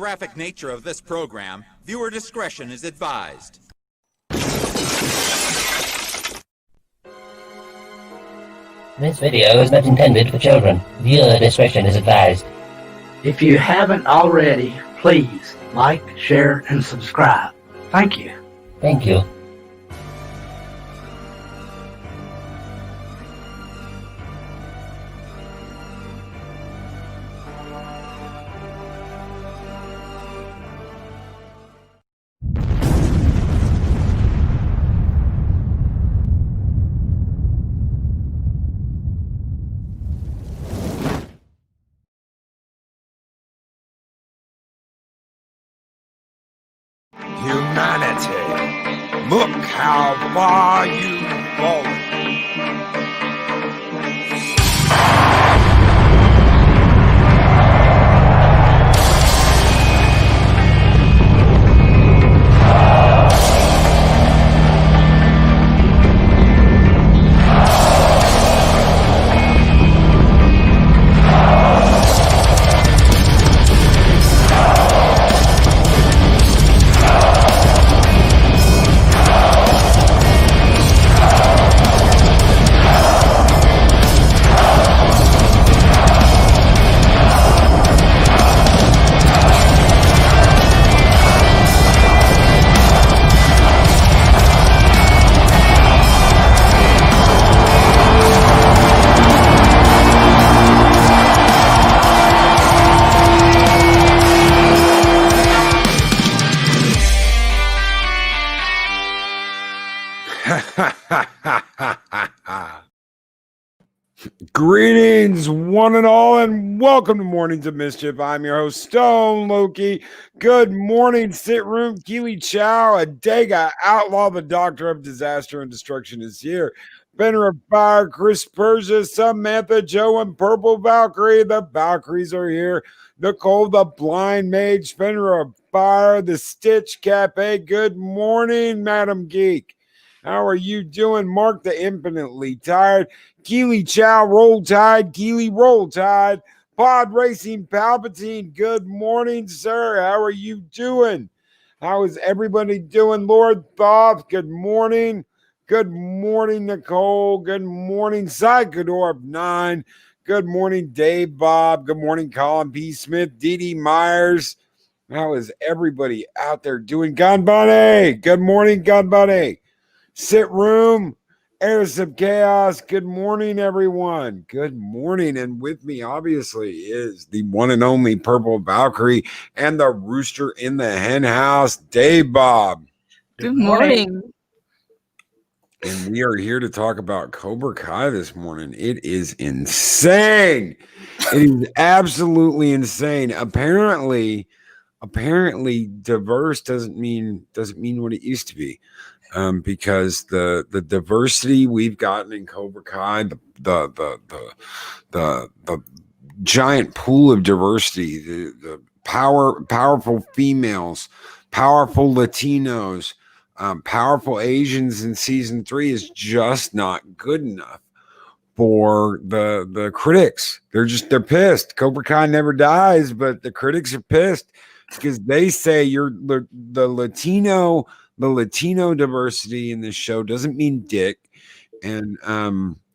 graphic nature of this program, viewer discretion is advised. This video is not intended for children. Viewer discretion is advised. If you haven't already, please like, share, and subscribe. Thank you. Thank you. Humanity, look how far you've fallen. Greetings, one and all, and welcome to Mornings of Mischief. I'm your host, Stone Loki. Good morning, sit room. Keely Chow, Adega, Outlaw, the Doctor of Disaster and Destruction is here. Benner of Fire, Chris Persia, Samantha, Joe, and Purple Valkyrie. The Valkyries are here. Nicole, the Blind Mage, Benner of Fire, the Stitch Cafe. Good morning, Madam Geek. How are you doing? Mark the Infinitely Tired. Keely Chow, Roll Tide. Keely, Roll Tide. Pod Racing Palpatine. Good morning, sir. How are you doing? How is everybody doing? Lord Thoth, good morning. Good morning, Nicole. Good morning, Psychodorp 9. Good morning, Dave Bob. Good morning, Colin P. Smith. Dee Dee Myers. How is everybody out there doing? Gun Bunny. Good morning, Gun Bunny. Sit room, Heirs of Chaos. Good morning, everyone. Good morning. And with me, obviously, is the one and only Purple Valkyrie and the rooster in the hen house, Dave Bob. Good morning. And we are here to talk about Cobra Kai this morning. It is insane. It is absolutely insane. Apparently, diverse doesn't mean what it used to be. Because the diversity we've gotten in Cobra Kai, the giant pool of diversity, the powerful females, powerful Latinos, powerful Asians in season 3 is just not good enough for the critics. They're pissed. Cobra Kai never dies, but the critics are pissed because they say you're the Latino. The Latino diversity in this show doesn't mean dick, and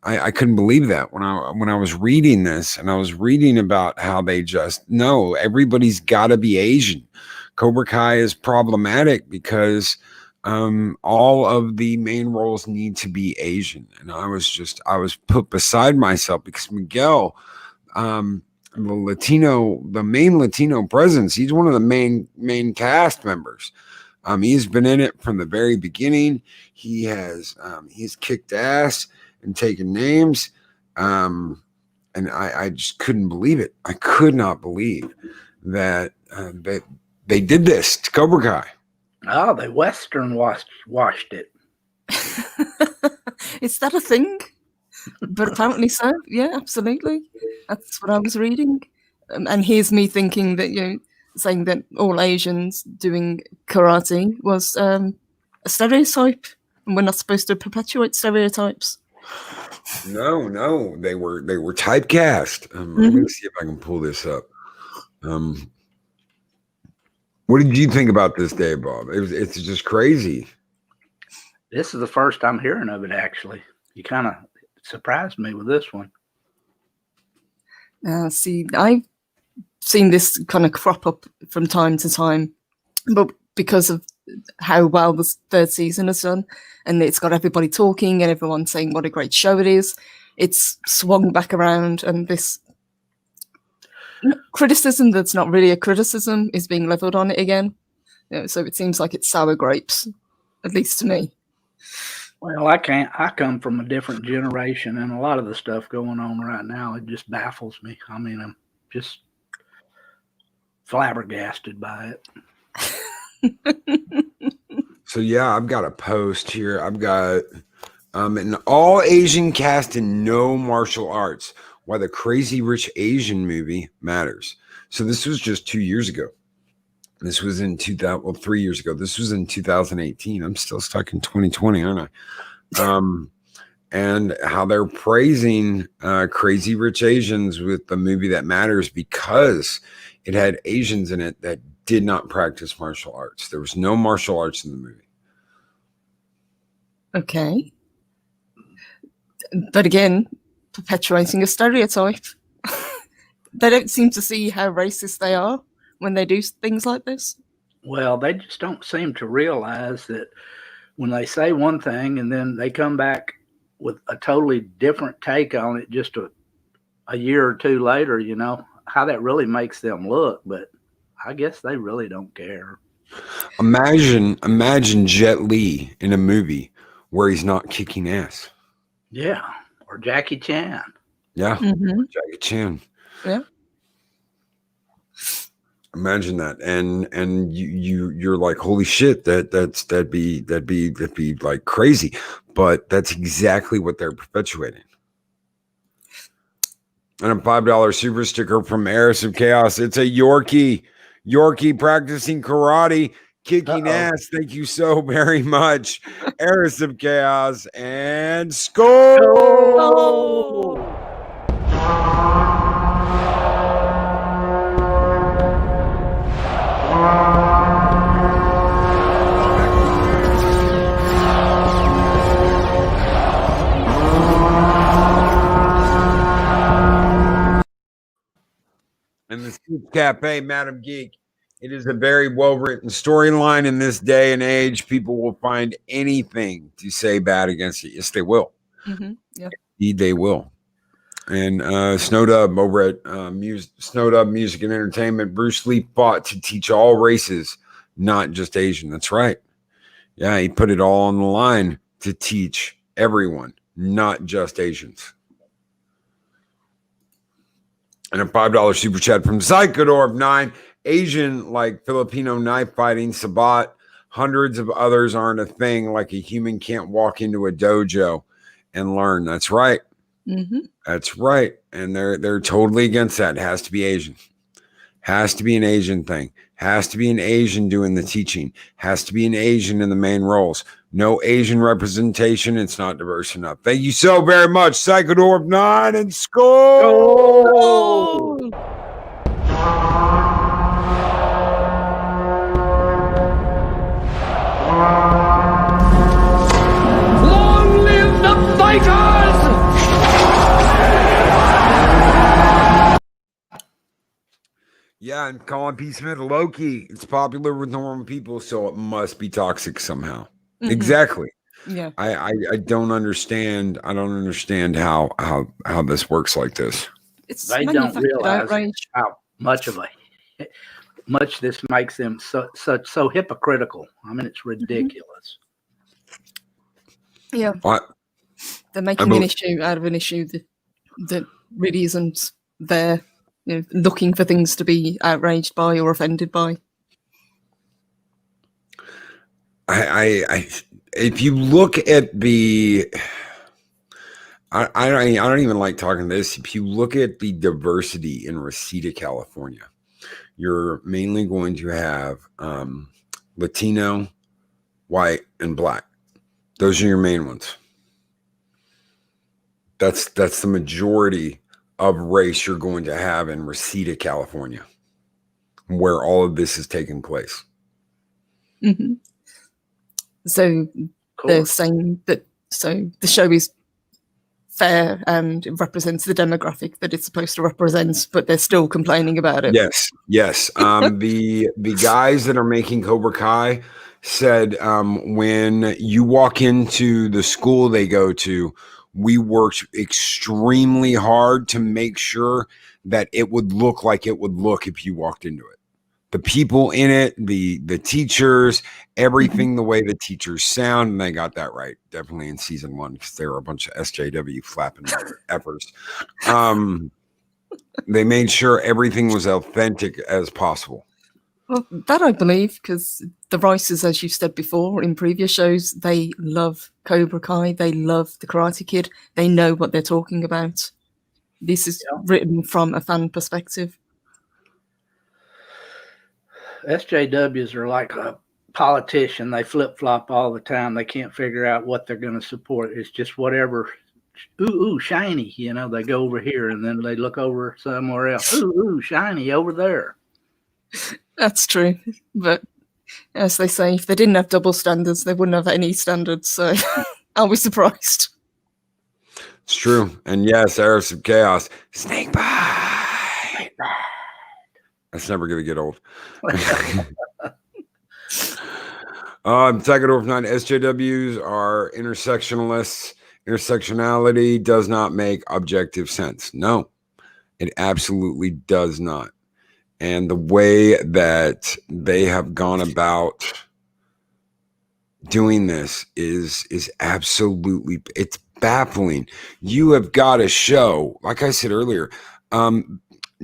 I couldn't believe that when I was reading this, and I was reading about how they just know everybody's got to be Asian. Cobra Kai is problematic because all of the main roles need to be Asian, and I was put beside myself because Miguel, the main Latino presence, he's one of the main cast members. He's been in it from the very beginning. He's kicked ass and taken names. And I just couldn't believe it. I could not believe that they did this to Cobra Kai. Oh, they Western washed it. Is that a thing? But apparently so. Yeah, absolutely. That's what I was reading. And here's me thinking that, saying that all Asians doing karate was a stereotype, and we're not supposed to perpetuate stereotypes. No, they were typecast. Let me see if I can pull this up. What did you think about this day, Bob? It's just crazy. This is the first I'm hearing of it, actually. You kind of surprised me with this one. See, I've seen this kind of crop up from time to time, but because of how well the third season has done, and it's got everybody talking and everyone saying what a great show it is, it's swung back around, and this criticism that's not really a criticism is being leveled on it again. So it seems like it's sour grapes, at least to me. Well, I come from a different generation, and a lot of the stuff going on right now, it just baffles me. I mean, I'm just flabbergasted by it. So yeah, I've got a post here. I've got an all Asian cast and no martial arts. Why the Crazy Rich Asian movie matters. So this was just 2 years ago. This was in 3 years ago. This was in 2018. I'm still stuck in 2020, aren't I? And how they're praising Crazy Rich Asians with the movie that matters because it had Asians in it that did not practice martial arts. There was no martial arts in the movie. Okay. But again, perpetuating a stereotype. They don't seem to see how racist they are when they do things like this. Well, they just don't seem to realize that when they say one thing and then they come back with a totally different take on it just a year or two later, you know, how that really makes them look. But I guess they really don't care. Imagine Jet Li in a movie where he's not kicking ass. Yeah. Or Jackie Chan. Yeah. Jackie Chan. Yeah. Imagine that. And you're like, holy shit, that'd be like crazy. But that's exactly what they're perpetuating. And a $5 super sticker from Heiress of Chaos. It's a Yorkie practicing karate, kicking ass. Thank you so very much. Heiress of Chaos and score. Oh! And the Soup Cafe, Madam Geek. It is a very well-written storyline in this day and age. People will find anything to say bad against it. Yes, they will. Yeah. Indeed, they will. And Snowdub over at Snowdub Music and Entertainment, Bruce Lee fought to teach all races, not just Asian. That's right. Yeah, he put it all on the line to teach everyone, not just Asians. And a $5 super chat from Psychodorb9. Asian like Filipino knife fighting, Sabat. Hundreds of others aren't a thing. Like a human can't walk into a dojo and learn. That's right. That's right. And they're totally against that. It has to be Asian. Has to be an Asian thing. Has to be an Asian doing the teaching. Has to be an Asian in the main roles. No Asian representation. It's not diverse enough. Thank you so very much, Psychodorb9 and score. Oh! Long live the fighters! Yeah, and Colin P. Smith, Loki. It's popular with normal people, so it must be toxic somehow. Exactly. Yeah. I don't understand. I don't understand how this works like this. It's They don't realize outrage. how much this makes them so hypocritical. I mean, it's ridiculous. Yeah. What? They're making an issue out of an issue that really isn't there. You know, looking for things to be outraged by or offended by. If you look at the, I don't even like talking this. If you look at the diversity in Reseda, California, you're mainly going to have Latino, white, and black. Those are your main ones. That's the majority of race you're going to have in Reseda, California. where all of this is taking place. Hmm. So they're saying that the show is fair and it represents the demographic that it's supposed to represent, but they're still complaining about it. Yes. The guys that are making Cobra Kai said when you walk into the school they go to, we worked extremely hard to make sure that it would look like it would look if you walked into it. The people in it, the teachers, everything, the way the teachers sound, and they got that right. Definitely in season 1, because they were a bunch of SJW flapping effers. They made sure everything was authentic as possible. Well, that I believe, because the writers, as you've said before in previous shows, they love Cobra Kai. They love the Karate Kid. They know what they're talking about. This is written from a fan perspective. SJWs are like a politician. They flip-flop all the time. They can't figure out what they're going to support. It's just whatever. Ooh, shiny. You know, they go over here and then they look over somewhere else. Ooh, shiny over there. That's true. But as they say, if they didn't have double standards, they wouldn't have any standards. So I'll be surprised. It's true. And yes, Eros of Chaos. Snake bite. That's never going to get old. Tiger 9 SJWs are intersectionalists. Intersectionality does not make objective sense. No, it absolutely does not. And the way that they have gone about doing this is absolutely, it's baffling. You have got to show, like I said earlier,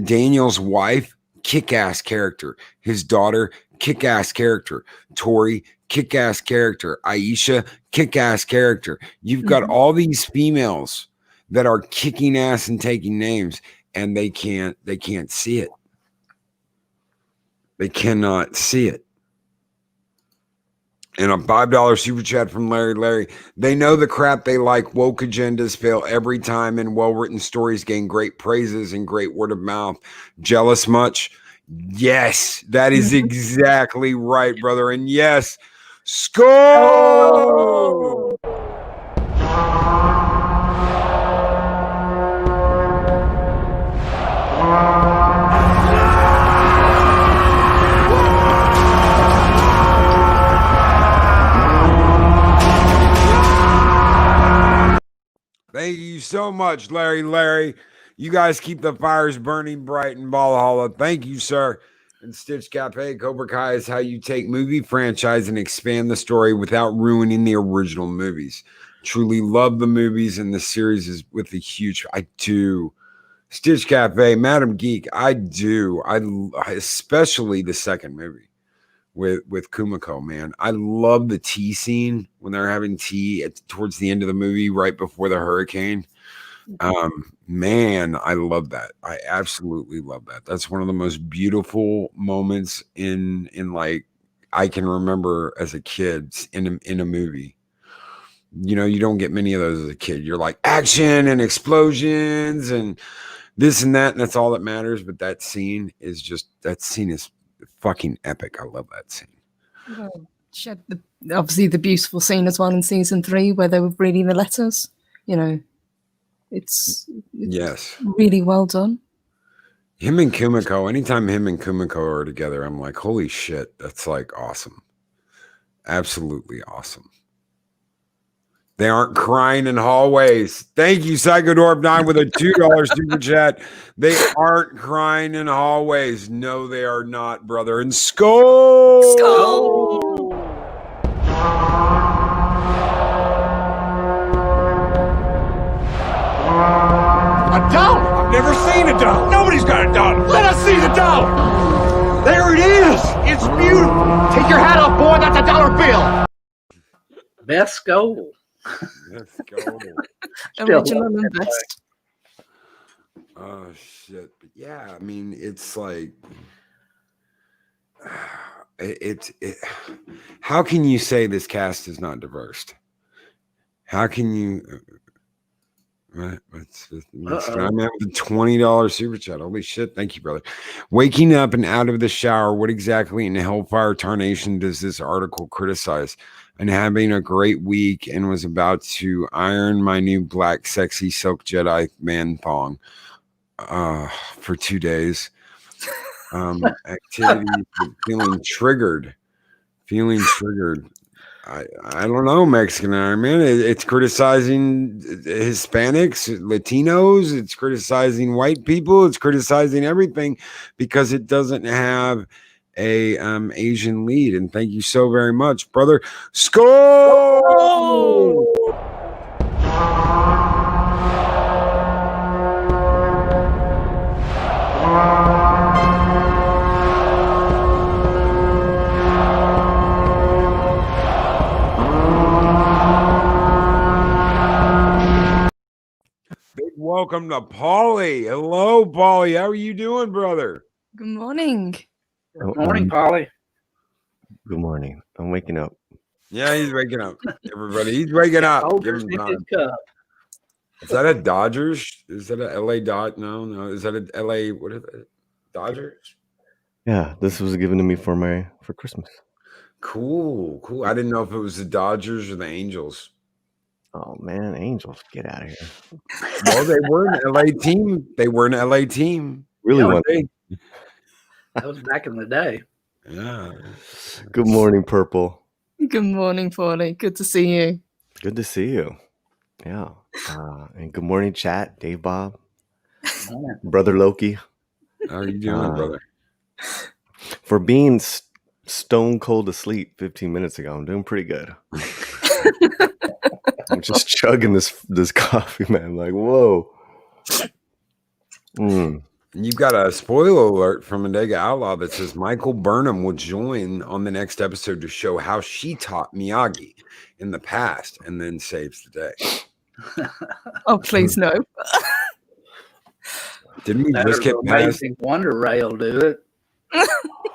Daniel's wife, kick-ass character. His daughter, kick-ass character. Tori, kick-ass character. Aisha, kick-ass character. You've got all these females that are kicking ass and taking names, and they can't see it. They cannot see it. And a $5 super chat from Larry. They know the crap they like. Woke agendas fail every time, and well-written stories gain great praises and great word of mouth. Jealous much? Yes, that is exactly right, brother. And yes, score! Thank you so much, Larry. You guys keep the fires burning bright in Valhalla. Thank you, sir. And Stitch Cafe, Cobra Kai is how you take movie franchise and expand the story without ruining the original movies. Truly love the movies, and the series is with a huge. I do. Stitch Cafe, Madam Geek, I do. I especially the second movie with Kumiko, man. I love the tea scene when they're having tea towards the end of the movie, right before the hurricane. Man, I love that. I absolutely love that. That's one of the most beautiful moments in like I can remember as a kid in a movie. You know, you don't get many of those as a kid. You're like action and explosions and this and that, and that's all that matters. But that scene is fucking epic. I love that scene. Well, she had obviously the beautiful scene as well in season 3 where they were reading the letters. You know, it's yes, really well done. Him and Kumiko, anytime him and Kumiko are together, I'm like, holy shit, that's like awesome. Absolutely awesome. They aren't crying in hallways. Thank you, Psychodorp9 with a $2 super chat. They aren't crying in hallways. No, they are not, brother. And skull! Skull! A dollar? I've never seen a dollar. Nobody's got a dollar. Let us see the dollar. There it is. It's beautiful. Take your hat off, boy. That's a dollar bill. Best goal. Let's go. Original and best. Oh, shit. But yeah, I mean, it's like... How can you say this cast is not diverse? How can you... Right. That's what I'm at with the $20 super chat. Holy shit. Thank you, brother. Waking up and out of the shower. What exactly in Hellfire Tarnation does this article criticize? And having a great week and was about to iron my new black sexy silk Jedi man thong for 2 days. Activities, feeling triggered. I don't know, Mexican Iron Man. It's criticizing Hispanics, Latinos. It's criticizing white people. It's criticizing everything because it doesn't have a Asian lead. And thank you so very much, brother. Skull! Big welcome to Paulie. Hello, Paulie. How are you doing, brother? Good morning. Good morning, Polly. Good morning. I'm waking up. Yeah, he's waking up. Everybody, he's waking up. Give Holders him in his time. cup. Is that a Dodgers? Is that a LA Dot? No. Is that a LA? What is it? Dodgers? Yeah, this was given to me for Christmas. Cool. I didn't know if it was the Dodgers or the Angels. Oh man, Angels, get out of here! Well, they were an LA team. Really Yeah, want. That was back in the day. Yeah. Good morning, Purple. Good morning, Paulie. Good to see you. Good to see you. Yeah, and good morning, chat. Dave, Bob, brother Loki. How are you doing, brother? For being stone cold asleep 15 minutes ago, I'm doing pretty good. I'm just chugging this coffee, man. I'm like, whoa. You've got a spoiler alert from Bodega Outlaw that says Michael Burnham will join on the next episode to show how she taught Miyagi in the past and then saves the day. Oh, please no. Didn't we just get past? Amazing Wonder Ray will do it.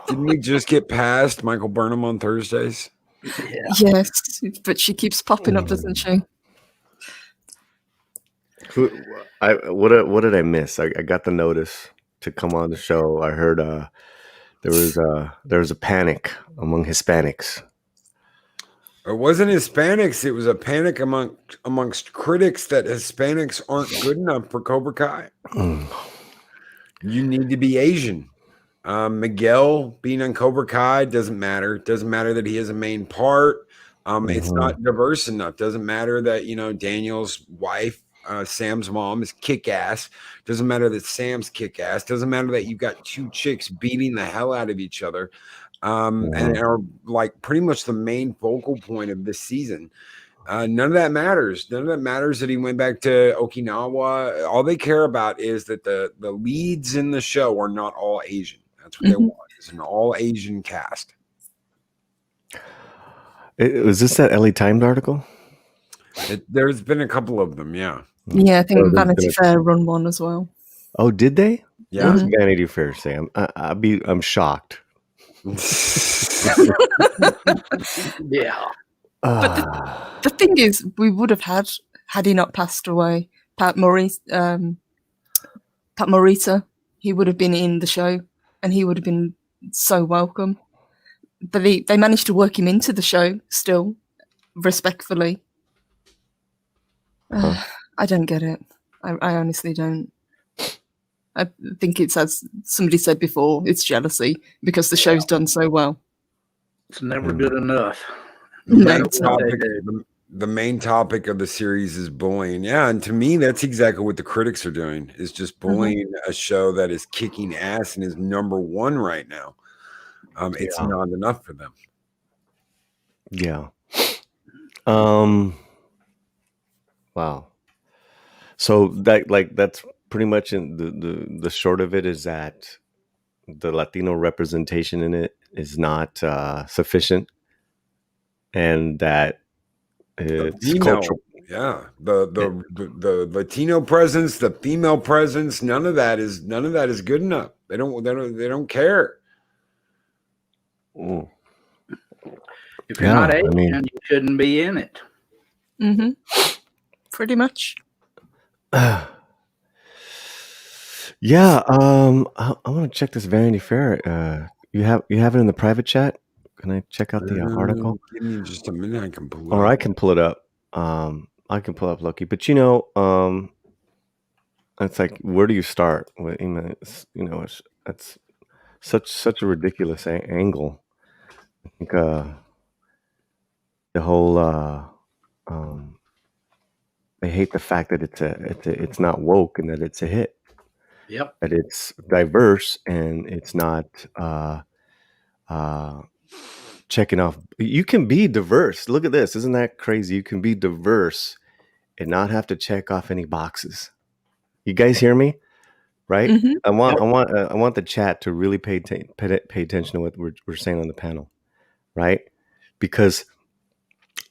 Didn't we just get past Michael Burnham on Thursdays? Yeah. Yes, but she keeps popping up, doesn't she? What did I miss? I got the notice to come on the show. I heard there was a panic among Hispanics. It wasn't Hispanics. It was a panic amongst critics that Hispanics aren't good enough for Cobra Kai. You need to be Asian. Miguel being on Cobra Kai doesn't matter. Doesn't matter that he is a main part. It's not diverse enough. Doesn't matter that Daniel's wife, Sam's mom, is kick ass. Doesn't matter that Sam's kick ass. Doesn't matter that you've got two chicks beating the hell out of each other. And are like pretty much the main focal point of this season. None of that matters. None of that matters that he went back to Okinawa. All they care about is that the leads in the show are not all Asian. That's what they want. It's an all Asian cast. Was this that LA Times article? There's been a couple of them, yeah. Yeah, I think Vanity Fair run one as well. Oh, did they? Yeah. What does Vanity Fair say? I'm shocked. Yeah. But the thing is, we would have had he not passed away, Pat Morita, he would have been in the show and he would have been so welcome. But they managed to work him into the show still, respectfully. I don't get it. I honestly don't. I think it's, as somebody said before, it's jealousy because the show's done so well. It's never good enough. The main topic of the series is bullying. Yeah, and to me, that's exactly what the critics are doing, is just bullying a show that is kicking ass and is number one right now. It's not enough for them. Yeah. Wow. So that's pretty much in the short of it is that the Latino representation in it is not sufficient, and that it's cultural. Yeah, the Latino presence, the female presence, none of that is good enough. They don't care. If you're not Asian, you shouldn't be in it. Pretty much. Yeah, I want to check this Vanity Fair. You have it in the private chat? Can I check out the article? Give me just a minute. I can pull it Or up. I can pull it up. I can pull up Loki. But it's like, where do you start? It's such a ridiculous angle. I think the whole they hate the fact that it's not woke and that it's a hit. Yep. That it's diverse and it's not checking off. You can be diverse. Look at this. Isn't that crazy? You can be diverse and not have to check off any boxes. You guys hear me? Right? Mhm. I want the chat to really pay attention to what we're saying on the panel, right? Because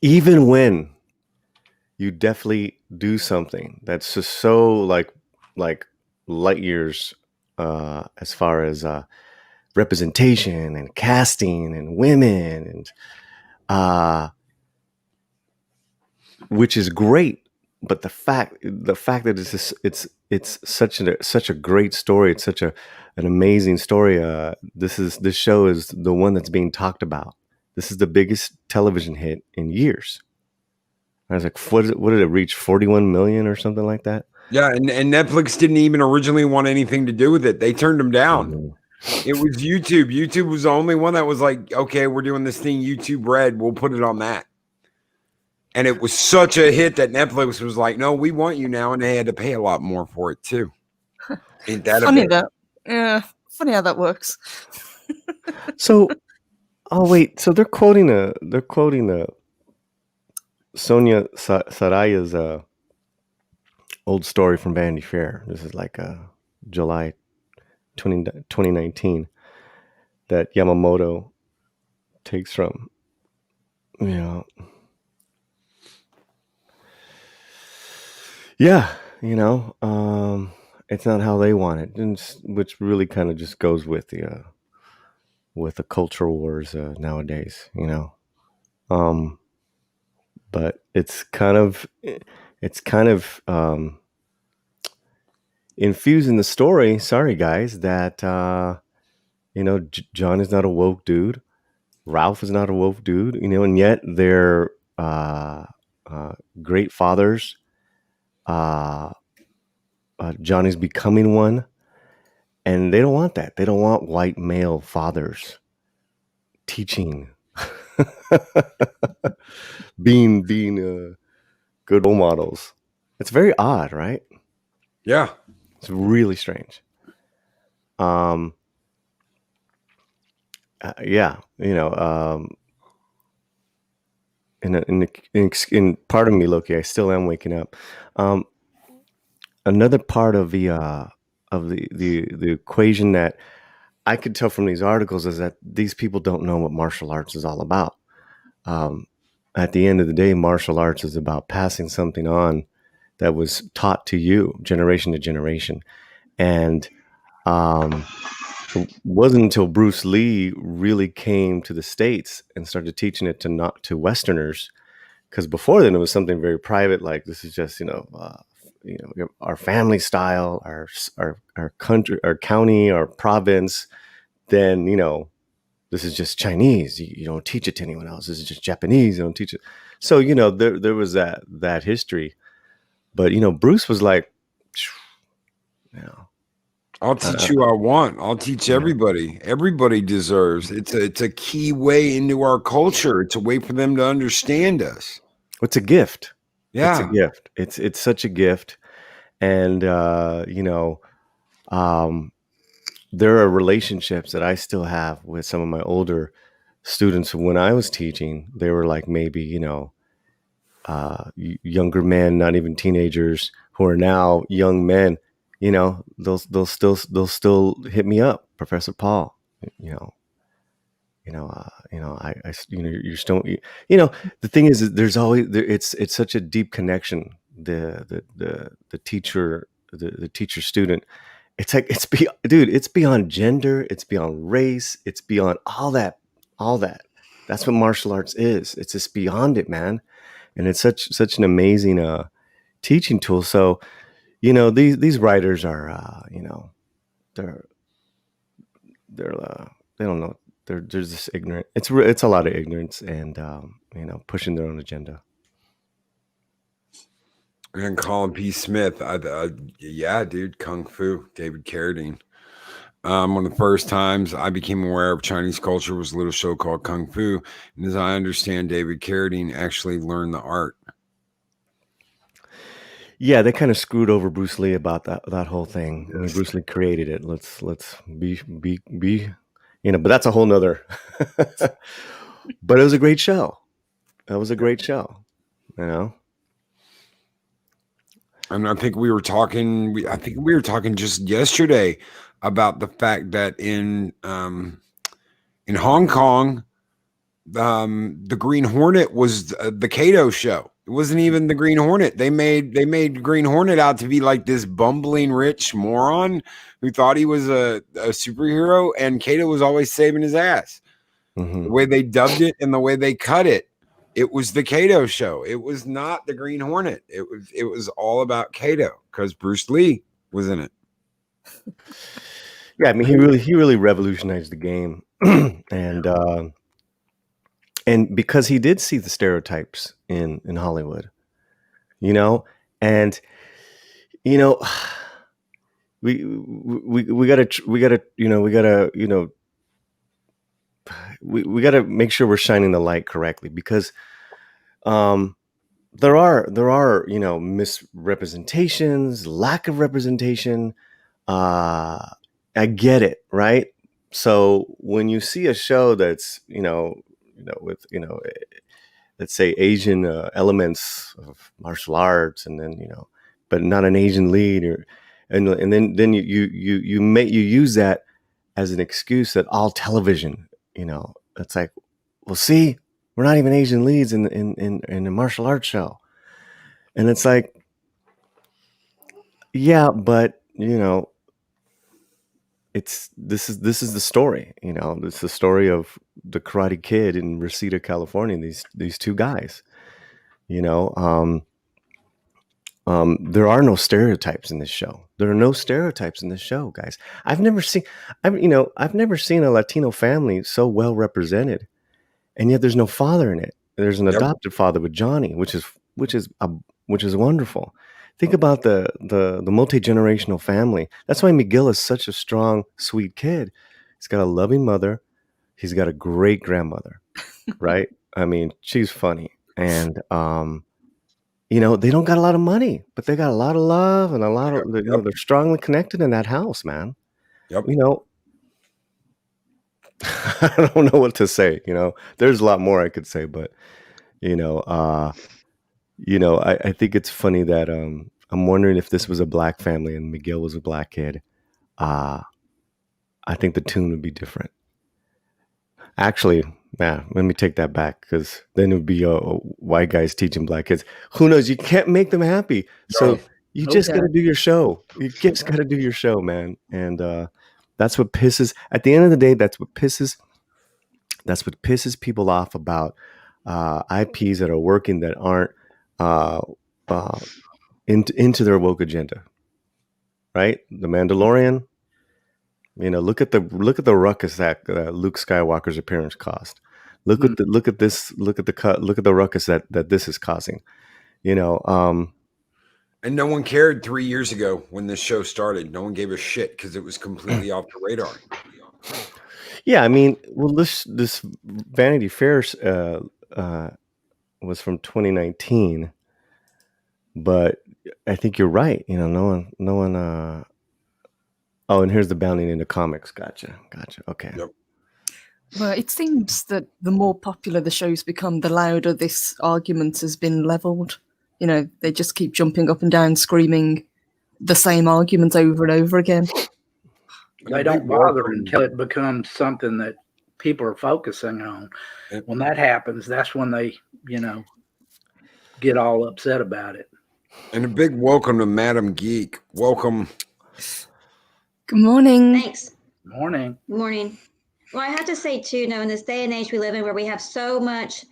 even when you definitely do something that's just so like light years as far as representation and casting and women and which is great, but the fact that it's such a great story, it's such an amazing story. This show is the one that's being talked about. This is the biggest television hit in years. I was like, what did it reach? 41 million or something like that? Yeah, and Netflix didn't even originally want anything to do with it. They turned them down. Mm-hmm. It was YouTube. YouTube was the only one that was like, okay, we're doing this thing YouTube Red. We'll put it on that. And it was such a hit that Netflix was like, no, we want you now. And they had to pay a lot more for it too. Ain't that a Funny bit? that. Yeah, funny how that works. So, oh wait, so they're quoting Sonia Saraya's old story from Vanity Fair. This is like July 2019 that Yamamoto takes from. Yeah, it's not how they want it, and which really kind of just goes with the cultural wars nowadays, but it's kind of infused in the story. Sorry guys, that John is not a woke dude, Ralph is not a woke dude, and yet they're great fathers. Johnny's becoming one, and they don't want that. They don't want white male fathers teaching, being good role models. It's very odd, right? Yeah. It's really strange. Yeah, in part of me, Loki, I still am waking up. Another part of the equation that I could tell from these articles is that these people don't know what martial arts is all about. At the end of the day, martial arts is about passing something on that was taught to you generation to generation. And it wasn't until Bruce Lee really came to the States and started teaching it to Westerners, because before then it was something very private, like this is just our family style, our country, our county, our province. Then this is just Chinese. You don't teach it to anyone else. This is just Japanese. You don't teach it. So there was that history, but Bruce was like, I'll teach you. I want. I'll teach everybody. Everybody deserves. It's a key way into our culture. It's a way for them to understand us. It's a gift. Yeah, it's a gift. It's such a gift, and there are relationships that I still have with some of my older students. When I was teaching, they were like maybe younger men, not even teenagers, who are now young men. They'll still hit me up, Professor Paul. You're still. The thing is, there's always it's such a deep connection. The teacher, the teacher student. It's like it's beyond gender, it's beyond race, it's beyond all that. That's what martial arts is. It's just beyond it, man. And it's such an amazing teaching tool. So, these writers are, they're they don't know. They're just ignorant. It's a lot of ignorance and pushing their own agenda. And Colin P. Smith, yeah, dude, Kung Fu, David Carradine. One of the first times I became aware of Chinese culture was a little show called Kung Fu, and as I understand, David Carradine actually learned the art. Yeah, they kind of screwed over Bruce Lee about that whole thing. I mean, Bruce Lee created it. Let's be, but that's a whole nother. But it was a great show. That was a great show, And I think we were talking. I think we were talking just yesterday about the fact that in Hong Kong, the Green Hornet was the Kato show. It wasn't even the Green Hornet. They made Green Hornet out to be like this bumbling rich moron who thought he was a superhero, and Kato was always saving his ass. Mm-hmm. The way they dubbed it and the way they cut it, it was the Kato show. It was not the Green Hornet. It was all about Kato because Bruce Lee was in it. Yeah, I mean, he really revolutionized the game, and because he did see the stereotypes in Hollywood, and we gotta make sure we're shining the light correctly, because there are misrepresentations, lack of representation. I get it, right? So when you see a show that's with let's say Asian elements of martial arts, and then but not an Asian lead, and then you use that as an excuse that all television, it's like, well, see, we're not even Asian leads in a martial arts show, and it's like, yeah, but this is the story, it's the story of the Karate Kid in Reseda, California. These two guys, there are no stereotypes in this show. There are no stereotypes in this show, guys. I've never seen a Latino family so well represented, and yet there's no father in it. There's an adopted father with Johnny, which is wonderful. Think about the multi-generational family. That's why Miguel is such a strong, sweet kid. He's got a loving mother. He's got a great grandmother, right? I mean, she's funny. And, they don't got a lot of money, but they got a lot of love and a lot of, they're strongly connected in that house, man. Yep. I don't know what to say. There's a lot more I could say, but, I think it's funny that I'm wondering if this was a black family and Miguel was a black kid. I think the tune would be different. Actually, let me take that back, because then it would be white guys teaching black kids. Who knows? You can't make them happy. So you just got to do your show. You just got to do your show, man. And that's what pisses, at the end of the day, that's what pisses people off about IPs that are working that aren't into their woke agenda, right? The Mandalorian, look at the ruckus that Luke Skywalker's appearance caused. Look at the ruckus that this is causing, And no one cared 3 years ago when this show started. No one gave a shit because it was completely off the radar. Yeah, I mean, well, this Vanity Fair was from 2019, but I think you're right. No one. Oh, and here's the bounding into comics. Gotcha. Okay. Yep. Well, it seems that the more popular the show's become, the louder this argument has been leveled. They just keep jumping up and down, screaming the same argument over and over again. They don't bother until it becomes something that people are focusing on. When that happens, that's when they, get all upset about it. And a big welcome to Madam Geek. Welcome. Good morning. Thanks. Morning. Morning. Well, I have to say, too, in this day and age we live in, where we have so much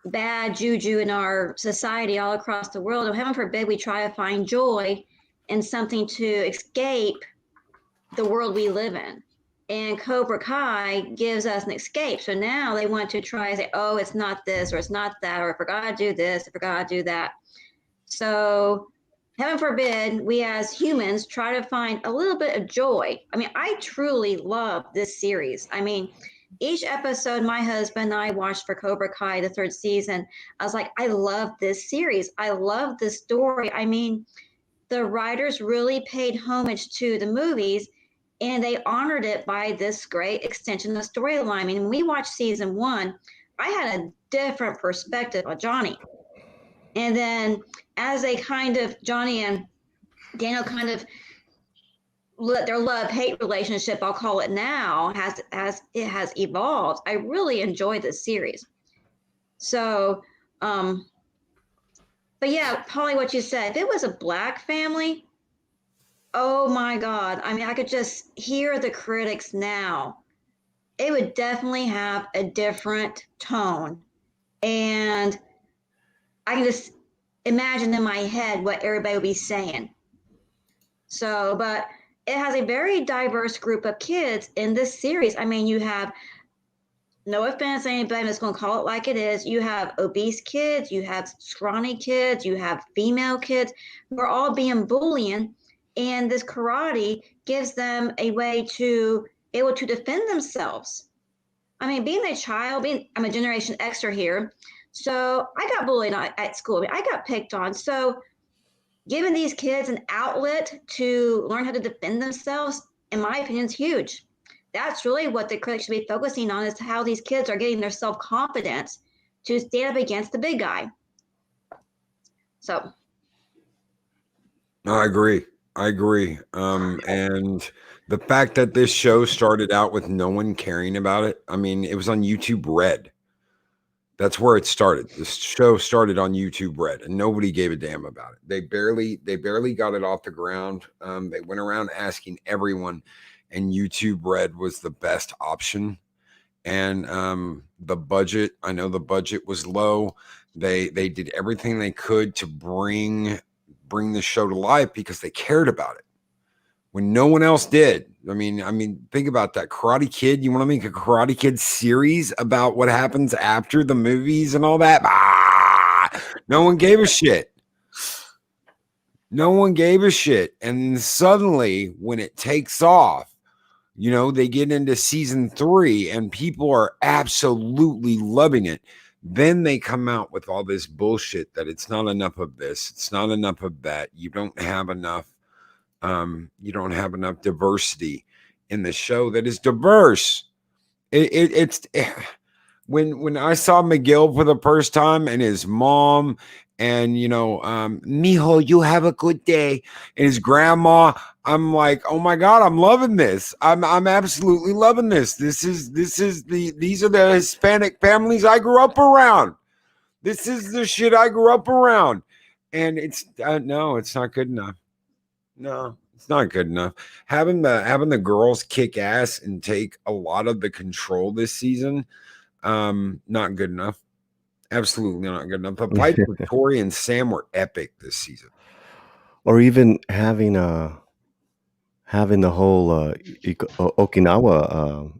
bad juju in our society all across the world, and heaven forbid we try to find joy and something to escape the world we live in. And Cobra Kai gives us an escape. So now they want to try and say, oh, it's not this, or it's not that, or I forgot to do this, I forgot to do that. So heaven forbid we as humans try to find a little bit of joy. I mean, I truly love this series. I mean, each episode my husband and I watched for Cobra Kai, the 3rd season, I was like, I love this series. I love this story. I mean, the writers really paid homage to the movies, and they honored it by this great extension of storyline. I mean, when we watched season 1, I had a different perspective of Johnny. And then as they kind of, Johnny and Daniel kind of their love-hate relationship, I'll call it now, has evolved. I really enjoy this series. So, but yeah, Polly, what you said, if it was a Black family, oh my God. I mean, I could just hear the critics now. It would definitely have a different tone. And I can just imagine in my head what everybody would be saying. So, but it has a very diverse group of kids in this series. I mean, you have, no offense to anybody that's going to call it like it is, you have obese kids, you have scrawny kids, you have female kids who are all being bullied, and this karate gives them a way to able to defend themselves. I mean, being a child, I'm a Generation Xer here, so I got bullied at school. I got picked on. So giving these kids an outlet to learn how to defend themselves, in my opinion, is huge. That's really what the critics should be focusing on, is how these kids are getting their self-confidence to stand up against the big guy. So. I agree. And the fact that this show started out with no one caring about it. I mean, it was on YouTube Red. That's where it started. This show started on YouTube Red, and nobody gave a damn about it. They barely got it off the ground. They went around asking everyone, and YouTube Red was the best option. And the budget, I know the budget was low. They did everything they could to bring the show to life because they cared about it when no one else did. I mean, think about that. Karate Kid. You want to make a Karate Kid series about what happens after the movies and all that? No one gave a shit. No one gave a shit. And suddenly, when it takes off, they get into season 3 and people are absolutely loving it. Then they come out with all this bullshit that it's not enough of this, it's not enough of that. You don't have enough diversity in the show that is diverse. When I saw McGill for the first time and his mom and Mijo, you have a good day, and his grandma, I'm like, oh my God, I'm loving this. I'm absolutely loving this. These are the Hispanic families I grew up around. This is the shit I grew up around. And it's no, it's not good enough. No, it's not good enough. Having the girls kick ass and take a lot of the control this season, not good enough. Absolutely not good enough. The fights with Tori and Sam were epic this season. Or even having the whole Okinawa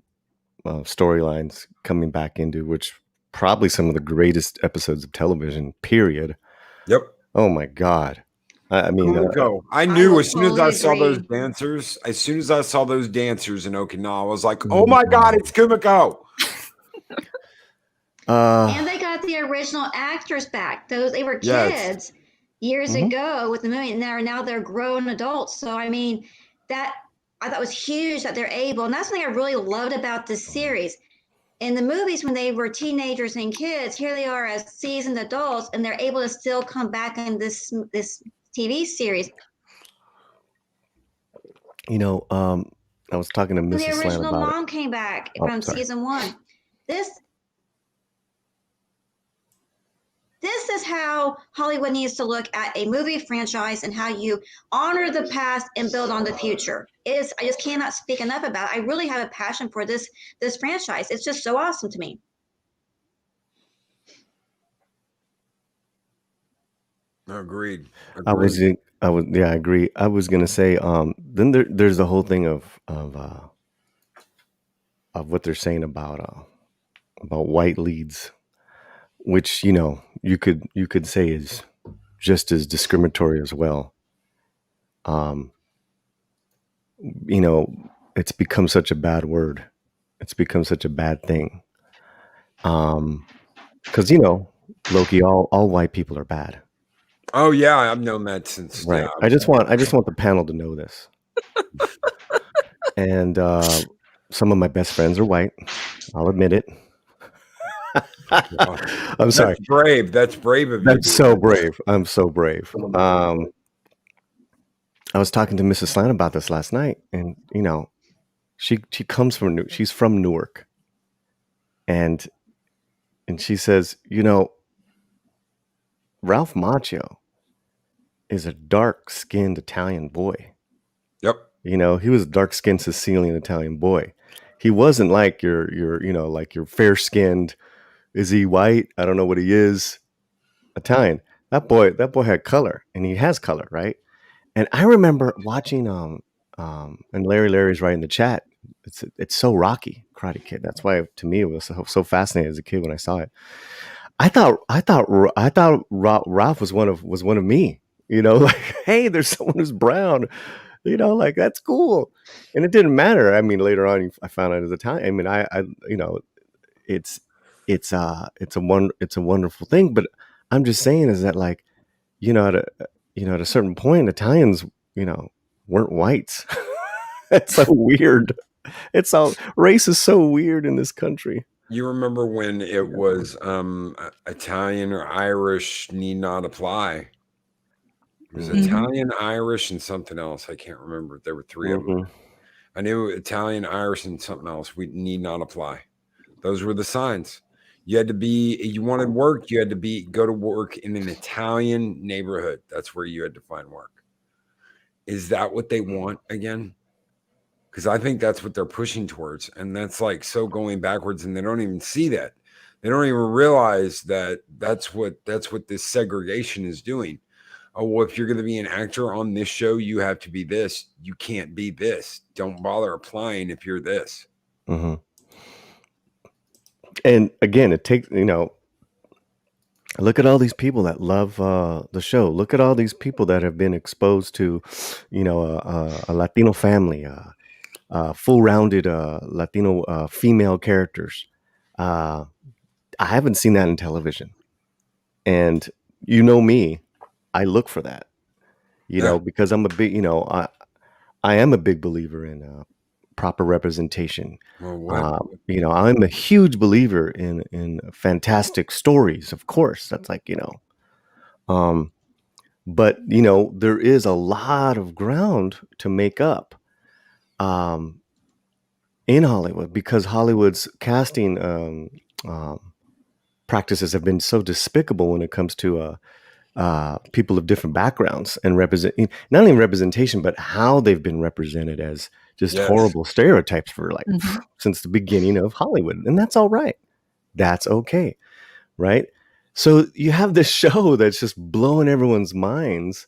storylines coming back into, which probably some of the greatest episodes of television, period. Yep. Oh my God. I mean, I knew as soon as I saw those dancers, in Okinawa, I was like, oh my God, it's Kumiko. And they got the original actors back. They were kids years ago with the movie, and now they're grown adults. So I mean, that I thought was huge that they're able, and that's something I really loved about this series. In the movies, when they were teenagers and kids, here they are as seasoned adults, and they're able to still come back in this TV series. I was talking to Mrs. The original Slant about mom came back from season 1. This is how Hollywood needs to look at a movie franchise and how you honor the past and build on the future. I just cannot speak enough about it. I really have a passion for this franchise. It's just so awesome to me. Agreed. I was I agree. I was gonna say, then there's the whole thing of what they're saying about white leads, which you could say is just as discriminatory as well. It's become such a bad word. It's become such a bad thing. Because Loki, all white people are bad. Oh yeah, I've known that since. Right. Yeah, I just want the panel to know this. And some of my best friends are white. I'll admit it. I'm sorry. That's brave. That's brave of you. That's so brave. I'm so brave. I was talking to Mrs. Slant about this last night, and she comes from she's from Newark, and she says, Ralph Macchio is a dark-skinned Italian boy. Yep. He was a dark-skinned Sicilian Italian boy. He wasn't like your like your fair-skinned. Is he white? I don't know what he is. Italian. That boy had color, and he has color, right? And I remember watching and Larry's right in the chat. It's so Rocky, Karate Kid. That's why to me it was so fascinating as a kid when I saw it. I thought Ralph was one of me. Like, hey, there's someone who's brown. Like, that's cool. And it didn't matter. I mean, later on I found out as a time. I mean, I it's a wonderful thing. But I'm just saying is that, like, at a certain point, Italians, weren't whites. It's so weird. It's all race is so weird in this country. You remember when it was Italian or Irish need not apply? It was Italian, Irish, and something else. I can't remember. There were three of them. I knew Italian, Irish, and something else. We need not apply. Those were the signs. You had to be. You wanted work. You had to go to work in an Italian neighborhood. That's where you had to find work. Is that what they want again? Because I think that's what they're pushing towards, and that's like so going backwards, and they don't even see that. They don't even realize that that's what this segregation is doing. Oh, well, if you're going to be an actor on this show, you have to be this. You can't be this. Don't bother applying if you're this. Mm-hmm. And again, it takes, look at all these people that love the show. Look at all these people that have been exposed to, a Latino family, full-rounded Latino female characters. I haven't seen that in television. And me, I look for that, because I'm a big, I am a big believer in proper representation. Well, I'm a huge believer in fantastic stories, of course. That's like, but there is a lot of ground to make up in Hollywood, because Hollywood's casting practices have been so despicable when it comes to people of different backgrounds and not only representation, but how they've been represented as just horrible stereotypes for since the beginning of Hollywood. And that's all right. That's okay. Right. So you have this show that's just blowing everyone's minds.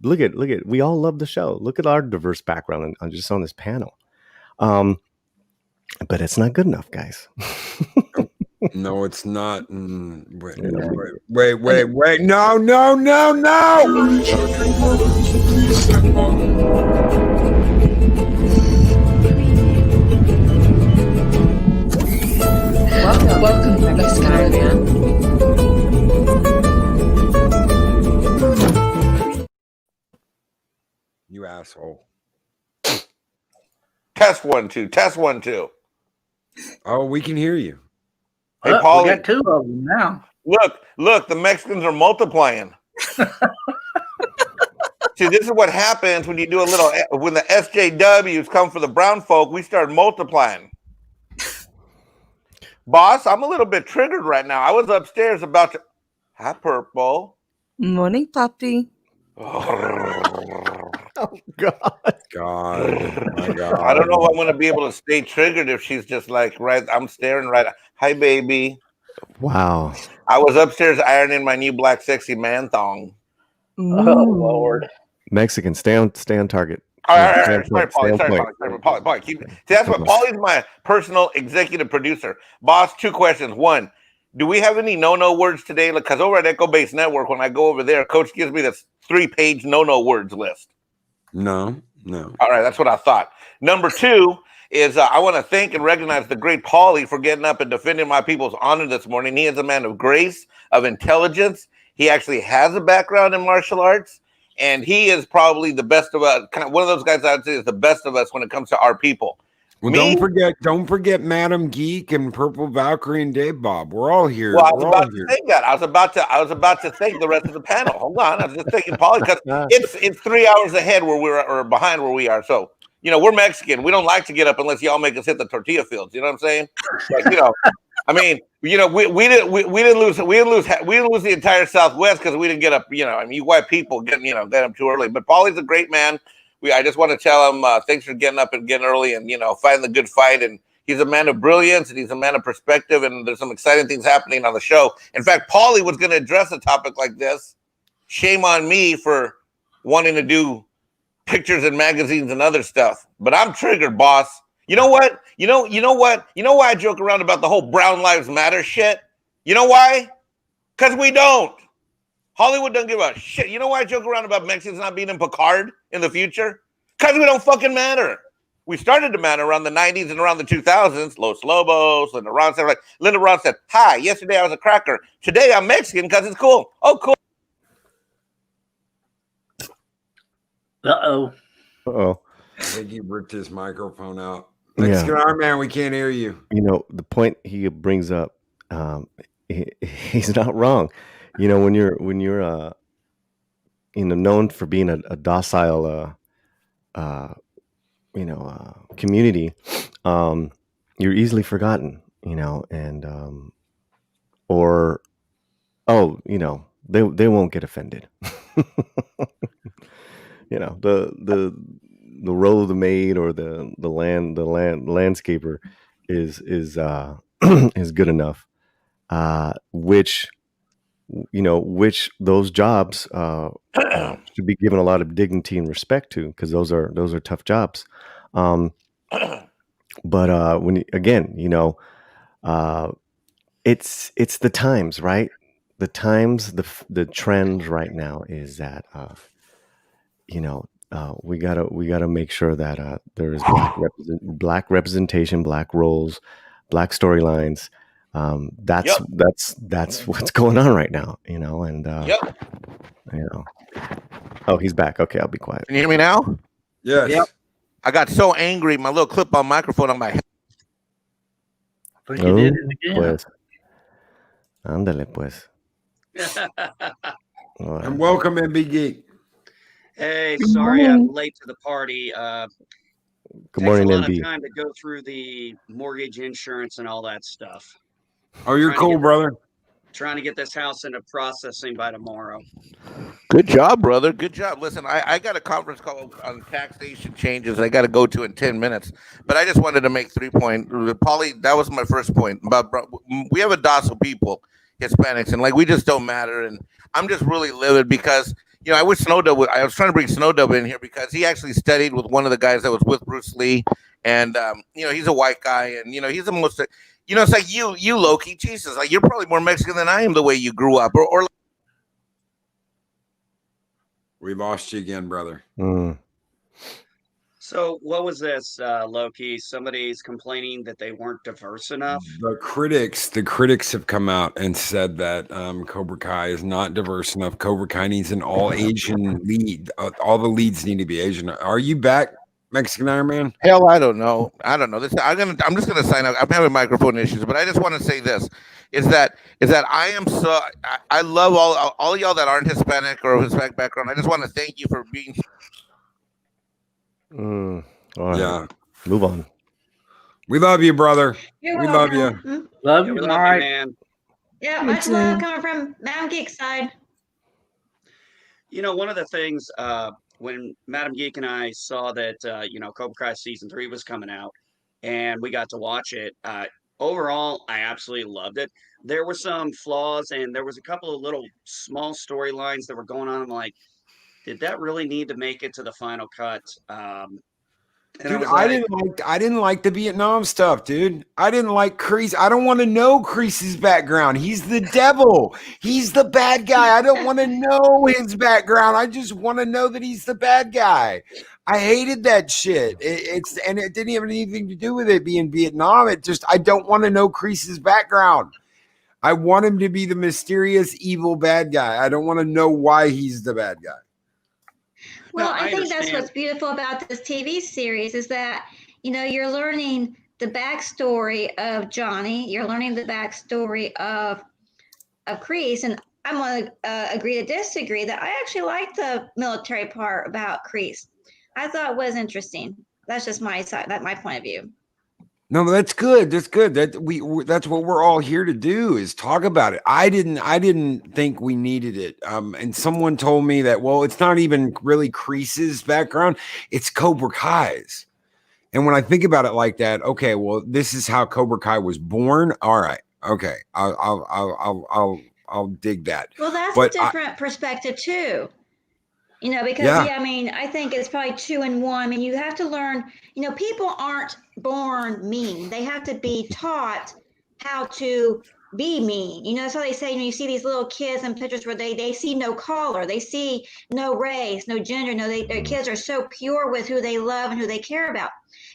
Look at, we all love the show. Look at our diverse background on just on this panel. But it's not good enough, guys. No, it's not. Wait. No. Welcome to the Caravan. You asshole. Test 1 2. Test 1 2. Oh, we can hear you. Hey, We Paulie. got two of them now. Look, the Mexicans are multiplying. See, this is what happens when you do when the SJWs come for the brown folk, we start multiplying. Boss, I'm a little bit triggered right now. I was upstairs about to. Hi, Purple. Morning, puppy. Oh, God. My God. I don't know if I'm going to be able to stay triggered if she's just like, right. I'm staring right. Hi, baby. Wow. I was upstairs ironing my new black sexy man thong. Ooh. Oh, Lord. Mexican, stay on target. All Stay right. on Sorry, point, stay Paulie. on point. Sorry, Paulie. See, that's what Paulie's my personal executive producer. Boss, 2 questions. 1, do we have any no words today? Because over at Echo Base Network, when I go over there, Coach gives me this 3-page no words list. No. All right, that's what I thought. Number 2 is I want to thank and recognize the great Paulie for getting up and defending my people's honor this morning. He is a man of grace, of intelligence. He actually has a background in martial arts. And he is probably the best of us. Kind of one of those guys I would say is the best of us when it comes to our people. Well, don't forget Madam Geek and Purple Valkyrie and Dave Bob. We're all here. Well, I was about to say that. I was about to thank the rest of the panel. Hold on, I was just thanking Paulie because it's 3 hours ahead where or behind where we are. So we're Mexican. We don't like to get up unless y'all make us hit the tortilla fields. You know what I'm saying? Like, I mean, we didn't lose the entire Southwest because we didn't get up. You white people get up too early. But Paulie's a great man. I just want to tell him thanks for getting up and getting early and fighting the good fight. And he's a man of brilliance and he's a man of perspective. And there's some exciting things happening on the show. In fact, Paulie was going to address a topic like this. Shame on me for wanting to do pictures and magazines and other stuff. But I'm triggered, boss. You know what? You know what? You know why I joke around about the whole Brown Lives Matter shit? You know why? Because we don't. Hollywood doesn't give a shit. You know why I joke around about Mexicans not being in Picard in the future? Because we don't fucking matter. We started to matter around the 90s and around the 2000s. Los Lobos, Linda Ron said, hi, yesterday I was a cracker. Today I'm Mexican because it's cool. Oh, cool. Uh-oh. I think he ripped his microphone out. Mexican Arm Man, we can't hear you. The point he brings up, he's not wrong. When you're known for being a docile community, you're easily forgotten, and they won't get offended. The role of the maid or the landscaper is is good enough. Which those jobs should be given a lot of dignity and respect to, because those are tough jobs. But when it's the times, right? The times, the trend right now is that we gotta make sure that there is black representation, black roles, black storylines. That's what's going on right now, and oh, he's back. Okay, I'll be quiet. Can you hear me now? Yes. Yep. I got so angry, my little clip-on microphone on my head. I think you did it again. Pues. Ándale, pues. And welcome, MB Geek. Hey, sorry I'm late to the party. Good morning, takes a lot MB. of time to go through the mortgage insurance and all that stuff. Oh, you're cool, brother. Trying to get this house into processing by tomorrow. Good job, brother. Good job. Listen, I got a conference call on taxation changes I got to go to in 10 minutes, but I just wanted to make 3 points. Paulie, that was my first point. We have a docile people, Hispanics, and we just don't matter. And I'm just really livid because, I wish I was trying to bring Snowdub in here because he actually studied with one of the guys that was with Bruce Lee. And, he's a white guy and, he's the most, it's like you, Loki, Jesus, you're probably more Mexican than I am the way you grew up or We lost you again, brother. So what was this, Loki? Somebody's complaining that they weren't diverse enough. The critics have come out and said that Cobra Kai is not diverse enough. Cobra Kai needs an all Asian lead. All the leads need to be Asian. Are you back, Mexican Iron Man? Hell, I don't know. I'm just gonna sign up. I'm having microphone issues, but I just want to say this: is that I love all y'all that aren't Hispanic or Hispanic background. I just want to thank you for being. All right. Yeah. Move on. We love you, brother. You're We welcome. love you. Love Yeah, you, we all love right. you, man. Yeah, Me much too. love coming from Mountain Geek side. One of the things when Madam Geek and I saw that Cobra Kai season 3 was coming out, and we got to watch it. Overall, I absolutely loved it. There were some flaws, and there was a couple of little small storylines that were going on. I'm like, did that really need to make it to the final cut? And Dude, was I like, didn't like the Vietnam stuff, dude. I didn't like Kreese. I don't want to know Kreese's background. He's the devil. He's the bad guy. I don't want to know his background. I just want to know that he's the bad guy. I hated that shit. And it didn't have anything to do with it being Vietnam. I don't want to know Kreese's background. I want him to be the mysterious evil bad guy. I don't want to know why he's the bad guy. Well, No, I think that's understand. what's beautiful about this TV series is that, you're learning the backstory of Johnny. You're learning the backstory of Kreese. And I'm going to agree to disagree that I actually like the military part about Kreese. I thought it was interesting. That's just my side, that's my point of view. No, that's good. That's good. That's what we're all here to do is talk about it. I didn't think we needed it. And someone told me that, well, it's not even really Kreese's background, it's Cobra Kai's. And when I think about it like that, okay, well, this is how Cobra Kai was born. All right, okay, I'll dig that. Well, that's But a different perspective too. Because Yeah. I mean, I think it's probably 2 in 1. I mean, you have to learn, people aren't born mean. They have to be taught how to be mean. That's how they say, you see these little kids in pictures where they see no color, they see no race, no gender, their kids are so pure with who they love and who they care about.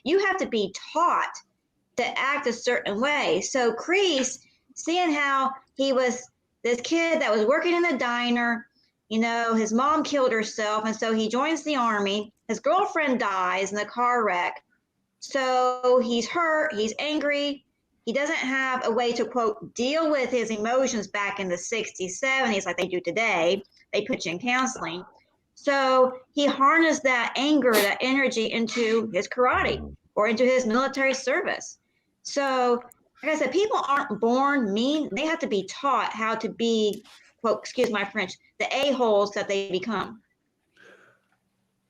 You have to be taught to act a certain way. So Kreese, seeing how he was this kid that was working in a diner, his mom killed herself, and so he joins the army. His girlfriend dies in a car wreck. So he's hurt, he's angry. He doesn't have a way to, quote, deal with his emotions back in the 60s, 70s like they do today. They put you in counseling. So he harnessed that anger, that energy into his karate or into his military service. So, like I said, people aren't born mean. They have to be taught how to be, quote, excuse my French, the a-holes that they become.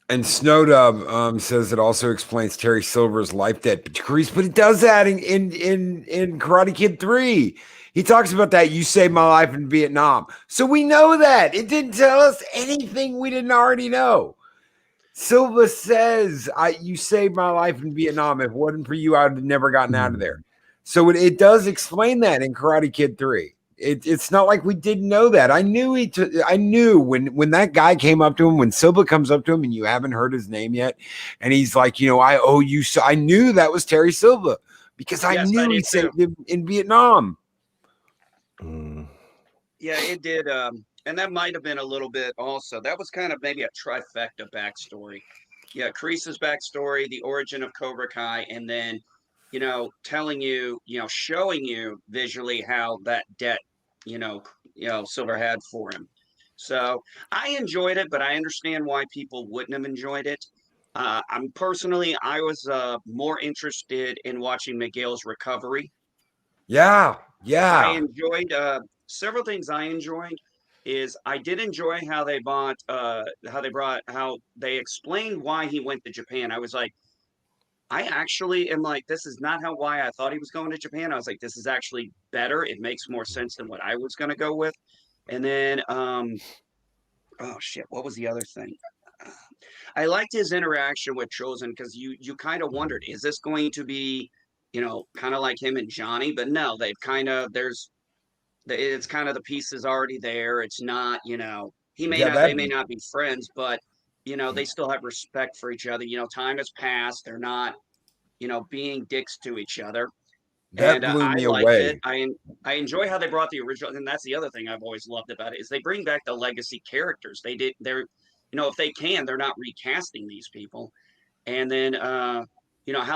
And Snowdub says it also explains Terry Silver's life debt decrease, but it does that in Karate Kid 3. He talks about that. You saved my life in Vietnam. So we know that. It didn't tell us anything we didn't already know. Silva says, you saved my life in Vietnam. If it wasn't for you, I would have never gotten out of there. So it does explain that in Karate Kid 3. It's not like we didn't know that. I knew I knew when that guy came up to him, when Silva comes up to him and you haven't heard his name yet, and he's like, I owe you. So I knew that was Terry Silva because I knew he saved him in Vietnam. Yeah, it did. And that might have been a little bit also. That was kind of maybe a trifecta backstory. Yeah, Kreese's backstory, the origin of Cobra Kai, and then, telling you, showing you visually how that debt, Silver had for him. So I enjoyed it, but I understand why people wouldn't have enjoyed it. I was more interested in watching Miguel's recovery. Yeah. I enjoyed several things. I enjoyed is I did enjoy how they how they explained why he went to Japan. I was like, I actually am like, this is not why I thought he was going to Japan. I was like, this is actually better. It makes more sense than what I was going to go with. And then, oh shit, what was the other thing? I liked his interaction with Chosen because you kind of wondered, is this going to be, kind of like him and Johnny? But no, they've kind of it's kind of the pieces already there. It's not, they may not be friends, but they still have respect for each other. Time has passed. They're not, being dicks to each other. That blew me away. I enjoy how they brought the original, and that's the other thing I've always loved about it is they bring back the legacy characters. They're, if they can, they're not recasting these people. And then, how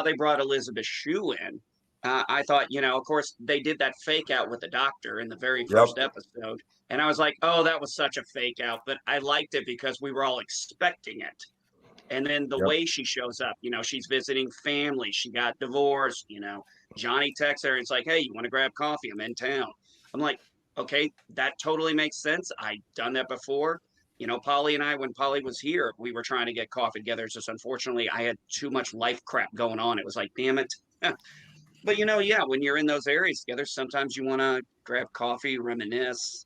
they brought Elizabeth Shue in. I thought, of course, they did that fake out with the doctor in the very first episode. And I was like, oh, that was such a fake out. But I liked it because we were all expecting it. And then the way she shows up, she's visiting family. She got divorced, Johnny texts her and it's like, hey, you want to grab coffee? I'm in town. I'm like, okay, that totally makes sense. I've done that before. Polly and I, when Polly was here, we were trying to get coffee together. It's just unfortunately I had too much life crap going on. It was like, damn it. But when you're in those areas together, sometimes you want to grab coffee, reminisce.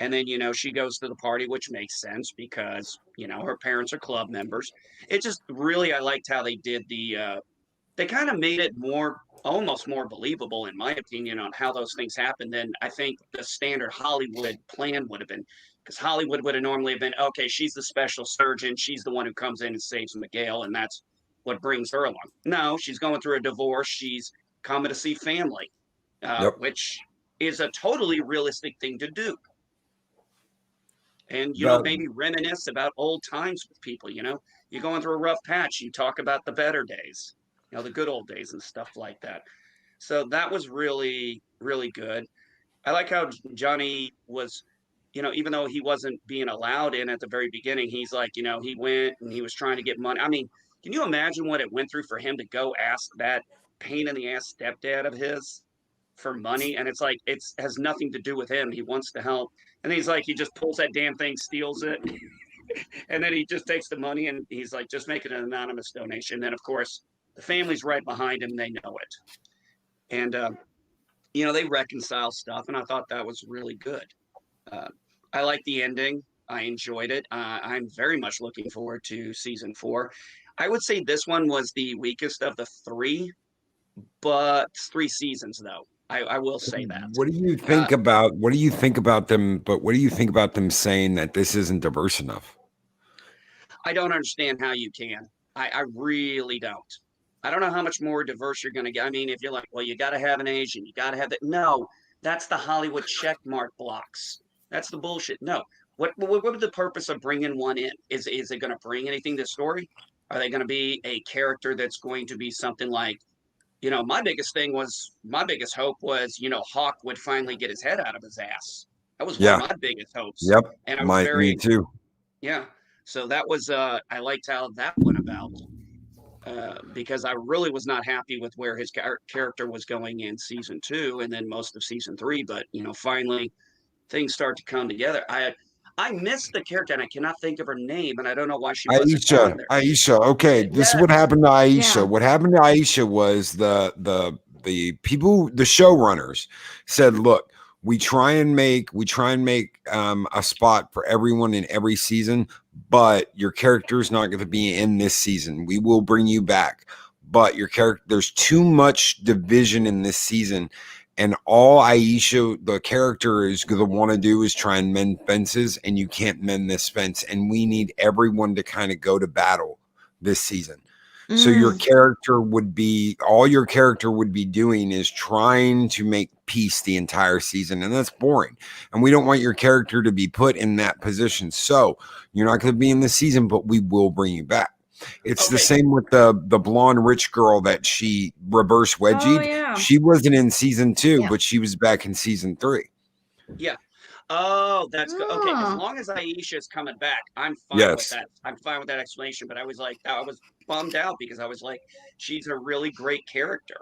And then, you know, she goes to the party, which makes sense because, you know, her parents are club members. It just really, I liked how they did they kind of made it almost more believable, in my opinion, on how those things happen than I think the standard Hollywood plan would have been. Because Hollywood would have normally been, okay, she's the special surgeon. She's the one who comes in and saves Miguel, and that's what brings her along. No, she's going through a divorce. She's coming to see family, Yep. which is a totally realistic thing to do. And, you know, maybe reminisce about old times with people, you know. You're going through a rough patch. You talk about the better days, you know, the good old days and stuff like that. So that was really, really good. I like how Johnny was, you know, even though he wasn't being allowed in at the very beginning, he's like, you know, he went and he was trying to get money. I mean, can you imagine what it went through for him to go ask that pain in the ass stepdad of his for money? And it's like, has nothing to do with him. He wants to help. And he's like, he just pulls that damn thing, steals it. And then he just takes the money and he's like, just make it an anonymous donation. And of course, the family's right behind him. They know it. And, you know, they reconcile stuff. And I thought that was really good. I like the ending. I enjoyed it. I'm very much looking forward to season 4. I would say this one was the weakest of the 3, but 3 seasons though. I will say that. What do you think about them? But what do you think about them saying that this isn't diverse enough? I don't understand how you can. I really don't. I don't know how much more diverse you're going to get. I mean, if you're like, well, you got to have an Asian, you got to have that. No, that's the Hollywood check mark blocks. That's the bullshit. No. What would the purpose of bringing one in? Is it going to bring anything to the story? Are they going to be a character that's going to be something like, you know, my biggest hope was, you know, Hawk would finally get his head out of his ass. That was one of my biggest hopes. Yep. And I was me too. Yeah. So that was, I liked how that went about. Because I really was not happy with where his character was going in season 2 and then most of season 3. But, you know, finally things start to come together. I missed the character and I cannot think of her name, and I don't know why she wasn't on there. Aisha. Okay. This is what happened to Aisha. Yeah. What happened to Aisha was the people, the showrunners said, look, we try and make a spot for everyone in every season, but your character is not going to be in this season. We will bring you back, but your character, there's too much division in this season, and all Aisha, the character, is going to want to do is try and mend fences, and you can't mend this fence, and we need everyone to kind of go to battle this season. So your character would be doing is trying to make peace the entire season. And that's boring. And we don't want your character to be put in that position. So you're not going to be in the season, but we will bring you back. It's the same with the blonde rich girl that she reverse wedgied. Oh, yeah. She wasn't in season 2, but she was back in season 3. Yeah. Oh, that's good. Okay, as long as Aisha is coming back, I'm fine with that. I'm fine with that explanation. But I was like, I was bummed out because I was like, she's a really great character,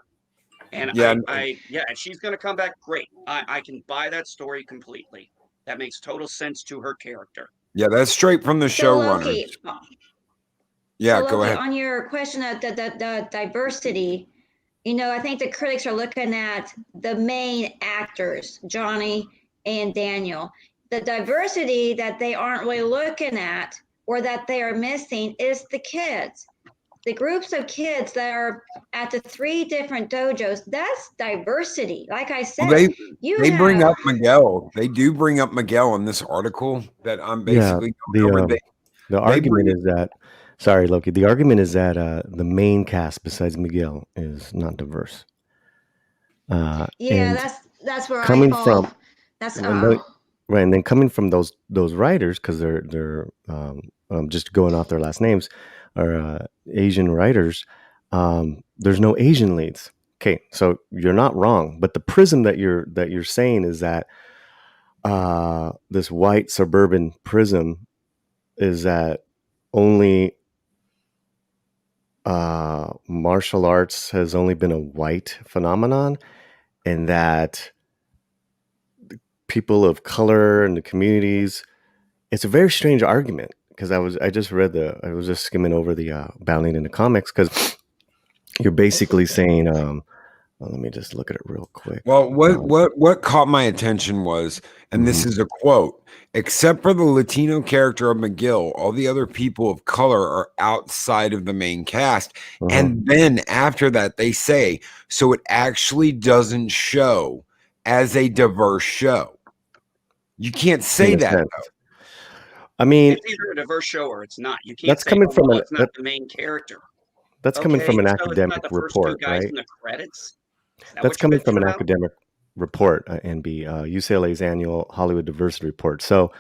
and if she's going to come back, great. I can buy that story completely. That makes total sense to her character. Yeah, that's straight from the showrunner. Yeah, go ahead. On your question of the diversity, you know, I think the critics are looking at the main actors, Johnny and Daniel. The diversity that they aren't really looking at or that they are missing is the kids. The groups of kids that are at the 3 different dojos, that's diversity. Like I said, they bring up Miguel. They do bring up Miguel in this article that I'm basically the argument is that, sorry, Loki, the argument is that the main cast besides Miguel is not diverse. That's where coming I fall. From, that's right, and then coming from those writers, because they're just going off their last names, are Asian writers. There's no Asian leads. Okay, so you're not wrong, but the prism that you're saying is that this white suburban prism is that only martial arts has only been a white phenomenon, and that people of color and the communities, it's a very strange argument, because I was just skimming over the bounding in the comics, because you're basically saying Let me just look at it real quick. Well, what caught my attention was, and this is a quote, except for the Latino character of McGill, all the other people of color are outside of the main cast. And then after that, they say, so it actually doesn't show as a diverse show. You can't say that, though. I mean, it's either a diverse show or it's not. You can't that's say, coming from it's not the main character. That's coming from an so academic it's not the first report, two guys right? in the credits. That's coming from an academic report, NB, UCLA's annual Hollywood Diversity Report. So,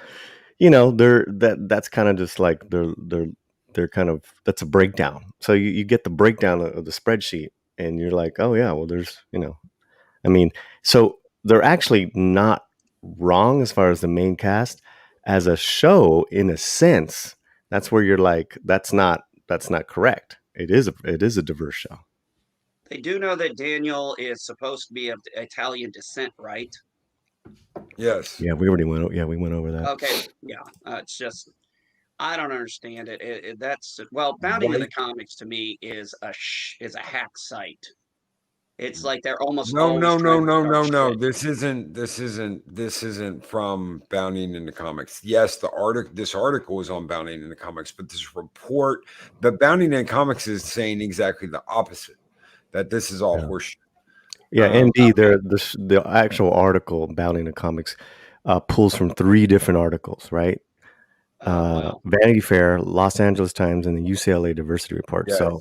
that's kind of just like they're kind of, that's a breakdown. So you get the breakdown of the spreadsheet, and you're like, oh yeah, well there's, I mean, so they're actually not wrong as far as the main cast as a show. In a sense, that's where you're like, that's not correct. It is a diverse show. They do know that Daniel is supposed to be of Italian descent, right? Yes. Yeah, we already went. Yeah, we went over that. Okay. Yeah. It's just, I don't understand it. Bounty of the Comics to me is a hack site. It's like they're almost No. This isn't from Bounding in the Comics. Yes, this article is on Bounding in the Comics, but this report, the Bounding in the Comics is saying exactly the opposite. That this is all horseshit. Yeah, NB, the actual article Bounding in the Comics pulls from 3 different articles, right? Vanity Fair, Los Angeles Times, and the UCLA Diversity Report. Yes. So,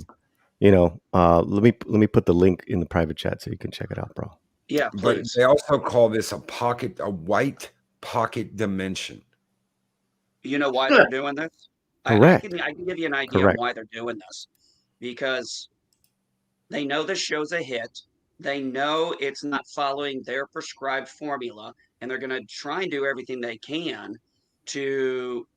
let me put the link in the private chat so you can check it out, bro. Yeah, But please. they also call this a white pocket dimension. You know why they're doing this? Correct. I can give you an idea of why they're doing this. Because they know the show's a hit. They know it's not following their prescribed formula, and they're going to try and do everything they can to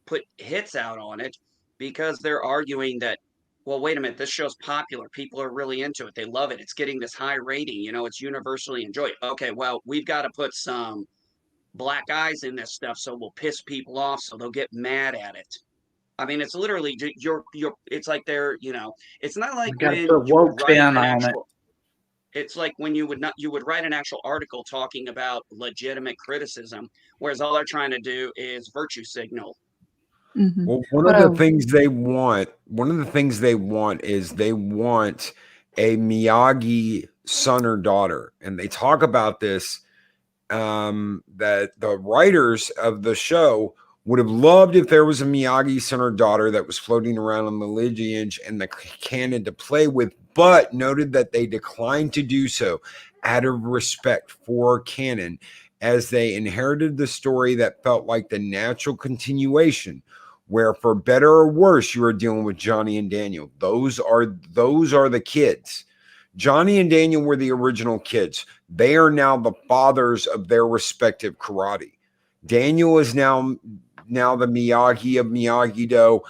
put hits out on it, because they're arguing that, well, wait a minute, this show's popular. People are really into it. They love it. It's getting this high rating. It's universally enjoyed. Okay, well, we've got to put some black eyes in this stuff so we'll piss people off so they'll get mad at it. I mean, it's literally it's like they're, it's not like when you would write an actual, it's like when you would write an actual article talking about legitimate criticism, whereas all they're trying to do is virtue signal. Well, one of the things they want is they want a Miyagi son or daughter. And they talk about this, that the writers of the show would have loved if there was a Miyagi son or daughter that was floating around on the lineage and the canon to play with, but noted that they declined to do so out of respect for canon, as they inherited the story that felt like the natural continuation, where for better or worse, you are dealing with Johnny and Daniel. Those are the kids. Johnny and Daniel were the original kids. They are now the fathers of their respective karate. Daniel is now the Miyagi of Miyagi-Do.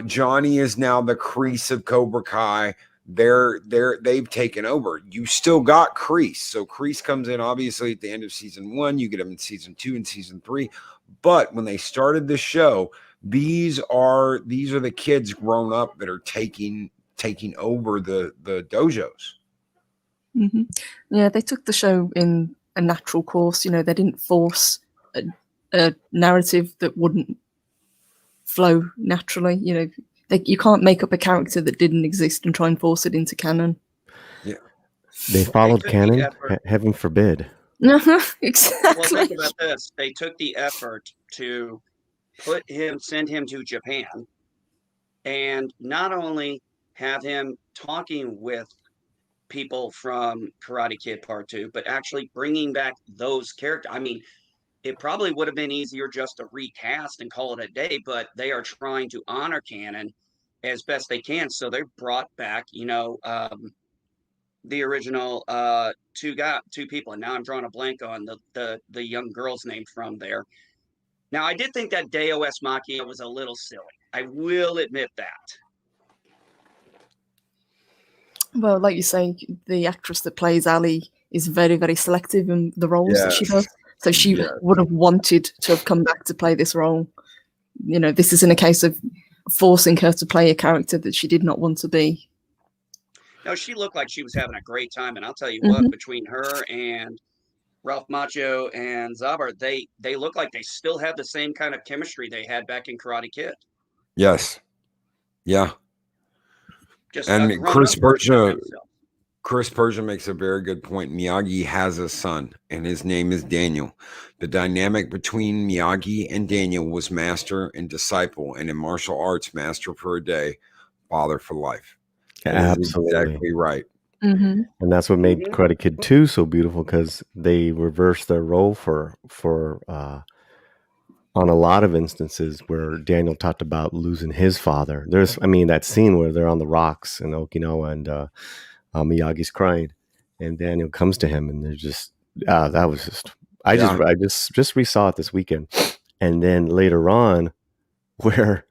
Johnny is now the Kreese of Cobra Kai. They've taken over. You still got Kreese. So Kreese comes in obviously at the end of season 1. You get him in season 2 and season 3. But when they started the show, these are the kids grown up that are taking over the dojos. Mm-hmm. Yeah, they took the show in a natural course. They didn't force a narrative that wouldn't flow naturally. You can't make up a character that didn't exist and try and force it into canon. Yeah, they followed canon. Heaven forbid. Exactly. Well, think about this. They took the effort to send him to Japan, and not only have him talking with people from Karate Kid Part 2, but actually bringing back those characters. I mean, it probably would have been easier just to recast and call it a day, but they are trying to honor canon as best they can. So they brought back, the original two people, and now I'm drawing a blank on the young girl's name from there. Now, I did think that Deus Machina was a little silly. I will admit that. Well, like you say, the actress that plays Ali is very, very selective in the roles that she does. So she would have wanted to have come back to play this role. This isn't a case of forcing her to play a character that she did not want to be. No, she looked like she was having a great time, and I'll tell you what, Mhm. between her and Ralph Macchio and Zabar, they look like they still have the same kind of chemistry they had back in Karate Kid. Yes. Yeah. Just a And grown-up version of themselves. Chris Persia makes a very good point. Miyagi has a son, and his name is Daniel. The dynamic between Miyagi and Daniel was master and disciple, and in martial arts, master for a day, father for life. That is Absolutely. exactly right. Mhm. And that's what made Karate Kid 2 so beautiful, because they reversed their role for on a lot of instances where Daniel talked about losing his father. There's, I mean, that scene where they're on the rocks in Okinawa and Miyagi's crying, and Daniel comes to him, and they're just, that was just, I just resaw it this weekend, and then later on, where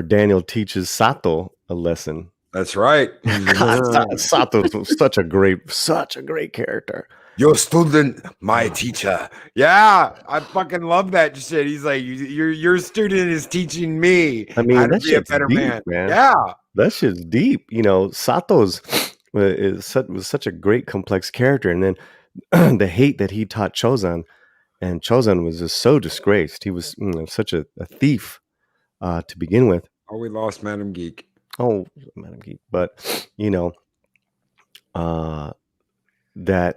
Daniel teaches Sato a lesson. That's right. God, Sato's such a great character. Your student, my teacher. Yeah, I fucking love that shit. He's like, your student is teaching me I mean, how to that be a shit's better deep, man. Yeah, that shit's deep. You know, Sato's was such a great complex character, and then the hate that he taught Chozan, and Chozan was just so disgraced. He was such a thief to begin with. Oh, we lost Madam Geek. Oh, Madam Geek. But you know, that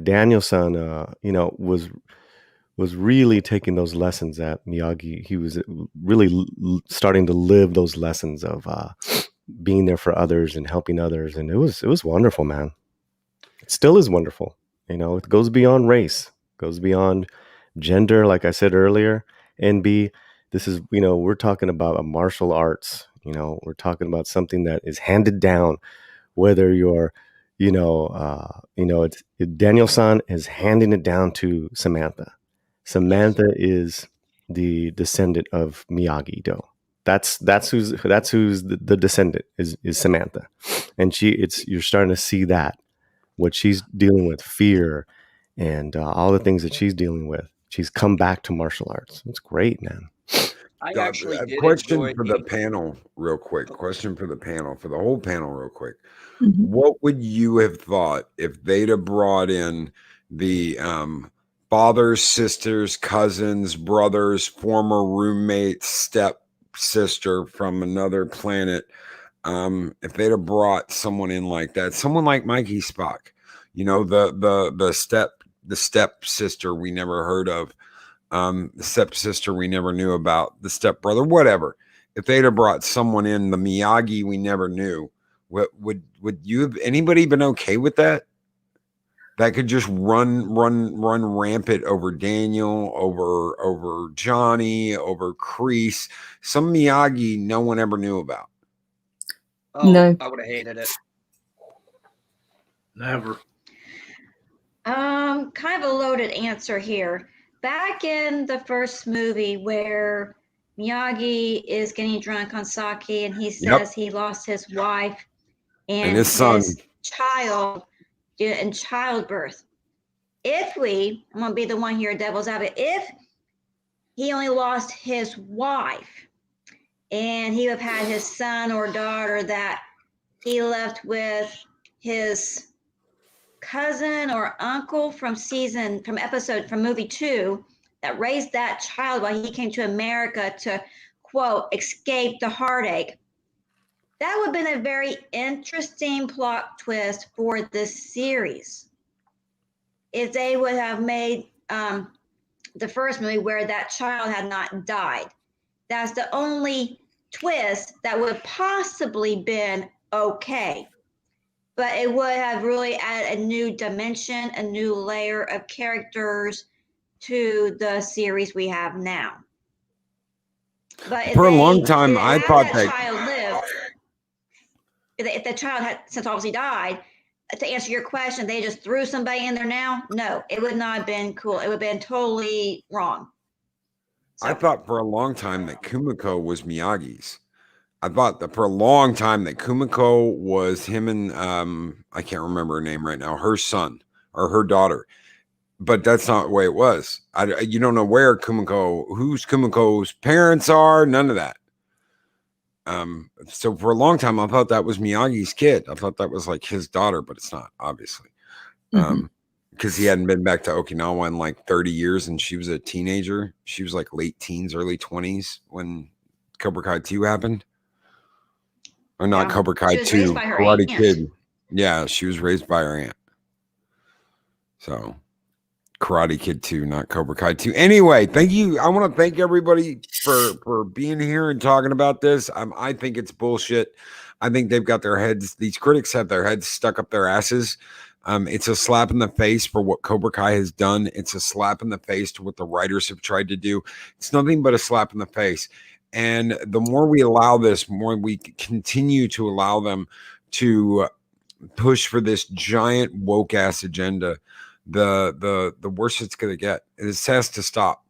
Daniel-san, was really taking those lessons at Miyagi. He was really starting to live those lessons of being there for others and helping others, and it was wonderful, man. It still is wonderful. You know, it goes beyond race, goes beyond gender, like I said earlier. And this is, we're talking about a martial arts. We're talking about something that is handed down, whether you're, Daniel-san is handing it down to Samantha. Samantha is the descendant of Miyagi-Do. That's who's the descendant is Samantha, and you're starting to see that what she's dealing with, fear, and all the things that she's dealing with. She's come back to martial arts. It's great, man. I actually did question enjoy for the panel, real quick. Question for the panel, for the whole panel, real quick. Mhm. What would you have thought if they'd have brought in the fathers, sisters, cousins, brothers, former roommates, stepsister from another planet? If they'd have brought someone in like that, someone like Mikey Spock, the stepsister we never heard of, the stepsister we never knew about, the stepbrother, whatever. If they'd have brought someone in, the Miyagi we never knew, what would you have, anybody been okay with that? That could just run rampant over Daniel, over Johnny, over Kreese, some Miyagi no one ever knew about. Oh, No. I would have hated it. Never. Kind of a loaded answer here. Back in the first movie where Miyagi is getting drunk on sake and he says he lost his wife and his son, child in childbirth. I'm going to be the one here, devil's advocate, if he only lost his wife and he would have had his son or daughter that he left with his cousin or uncle from movie 2 that raised that child while he came to America to, quote, escape the heartache. That would have been a very interesting plot twist for this series. If they would have made the first movie where that child had not died. That's the only twist that would possibly been okay. But it would have really added a new dimension, a new layer of characters to the series we have now. But for a long time, I thought that child lived, if the child had since obviously died, to answer your question, they just threw somebody in there now? No, it would not have been cool. It would have been totally wrong. So. I thought for a long time that Kumiko was Miyagi's. I thought that for a long time that Kumiko was him and I can't remember her name right now, her son or her daughter. But that's not the way it was. You don't know whose Kumiko's parents are, none of that. So for a long time, I thought that was Miyagi's kid. I thought that was like his daughter, but it's not, obviously. Because he hadn't been back to Okinawa in like 30 years, and she was a teenager. She was like late teens, early 20s when Cobra Kai 2 happened. Or not Yeah. Cobra Kai She was 2, raised by her Karate aunt. Kid. Yeah, she was raised by her aunt. So Karate Kid 2, not Cobra Kai 2. Anyway, thank you. I want to thank everybody for being here and talking about this. I think it's bullshit. I think they've got their heads, these critics have their heads stuck up their asses. It's a slap in the face for what Cobra Kai has done. It's a slap in the face to what the writers have tried to do. It's nothing but a slap in the face. And the more we allow this, more we continue to allow them to push for this giant woke ass agenda, the worse it's gonna get. This has to stop.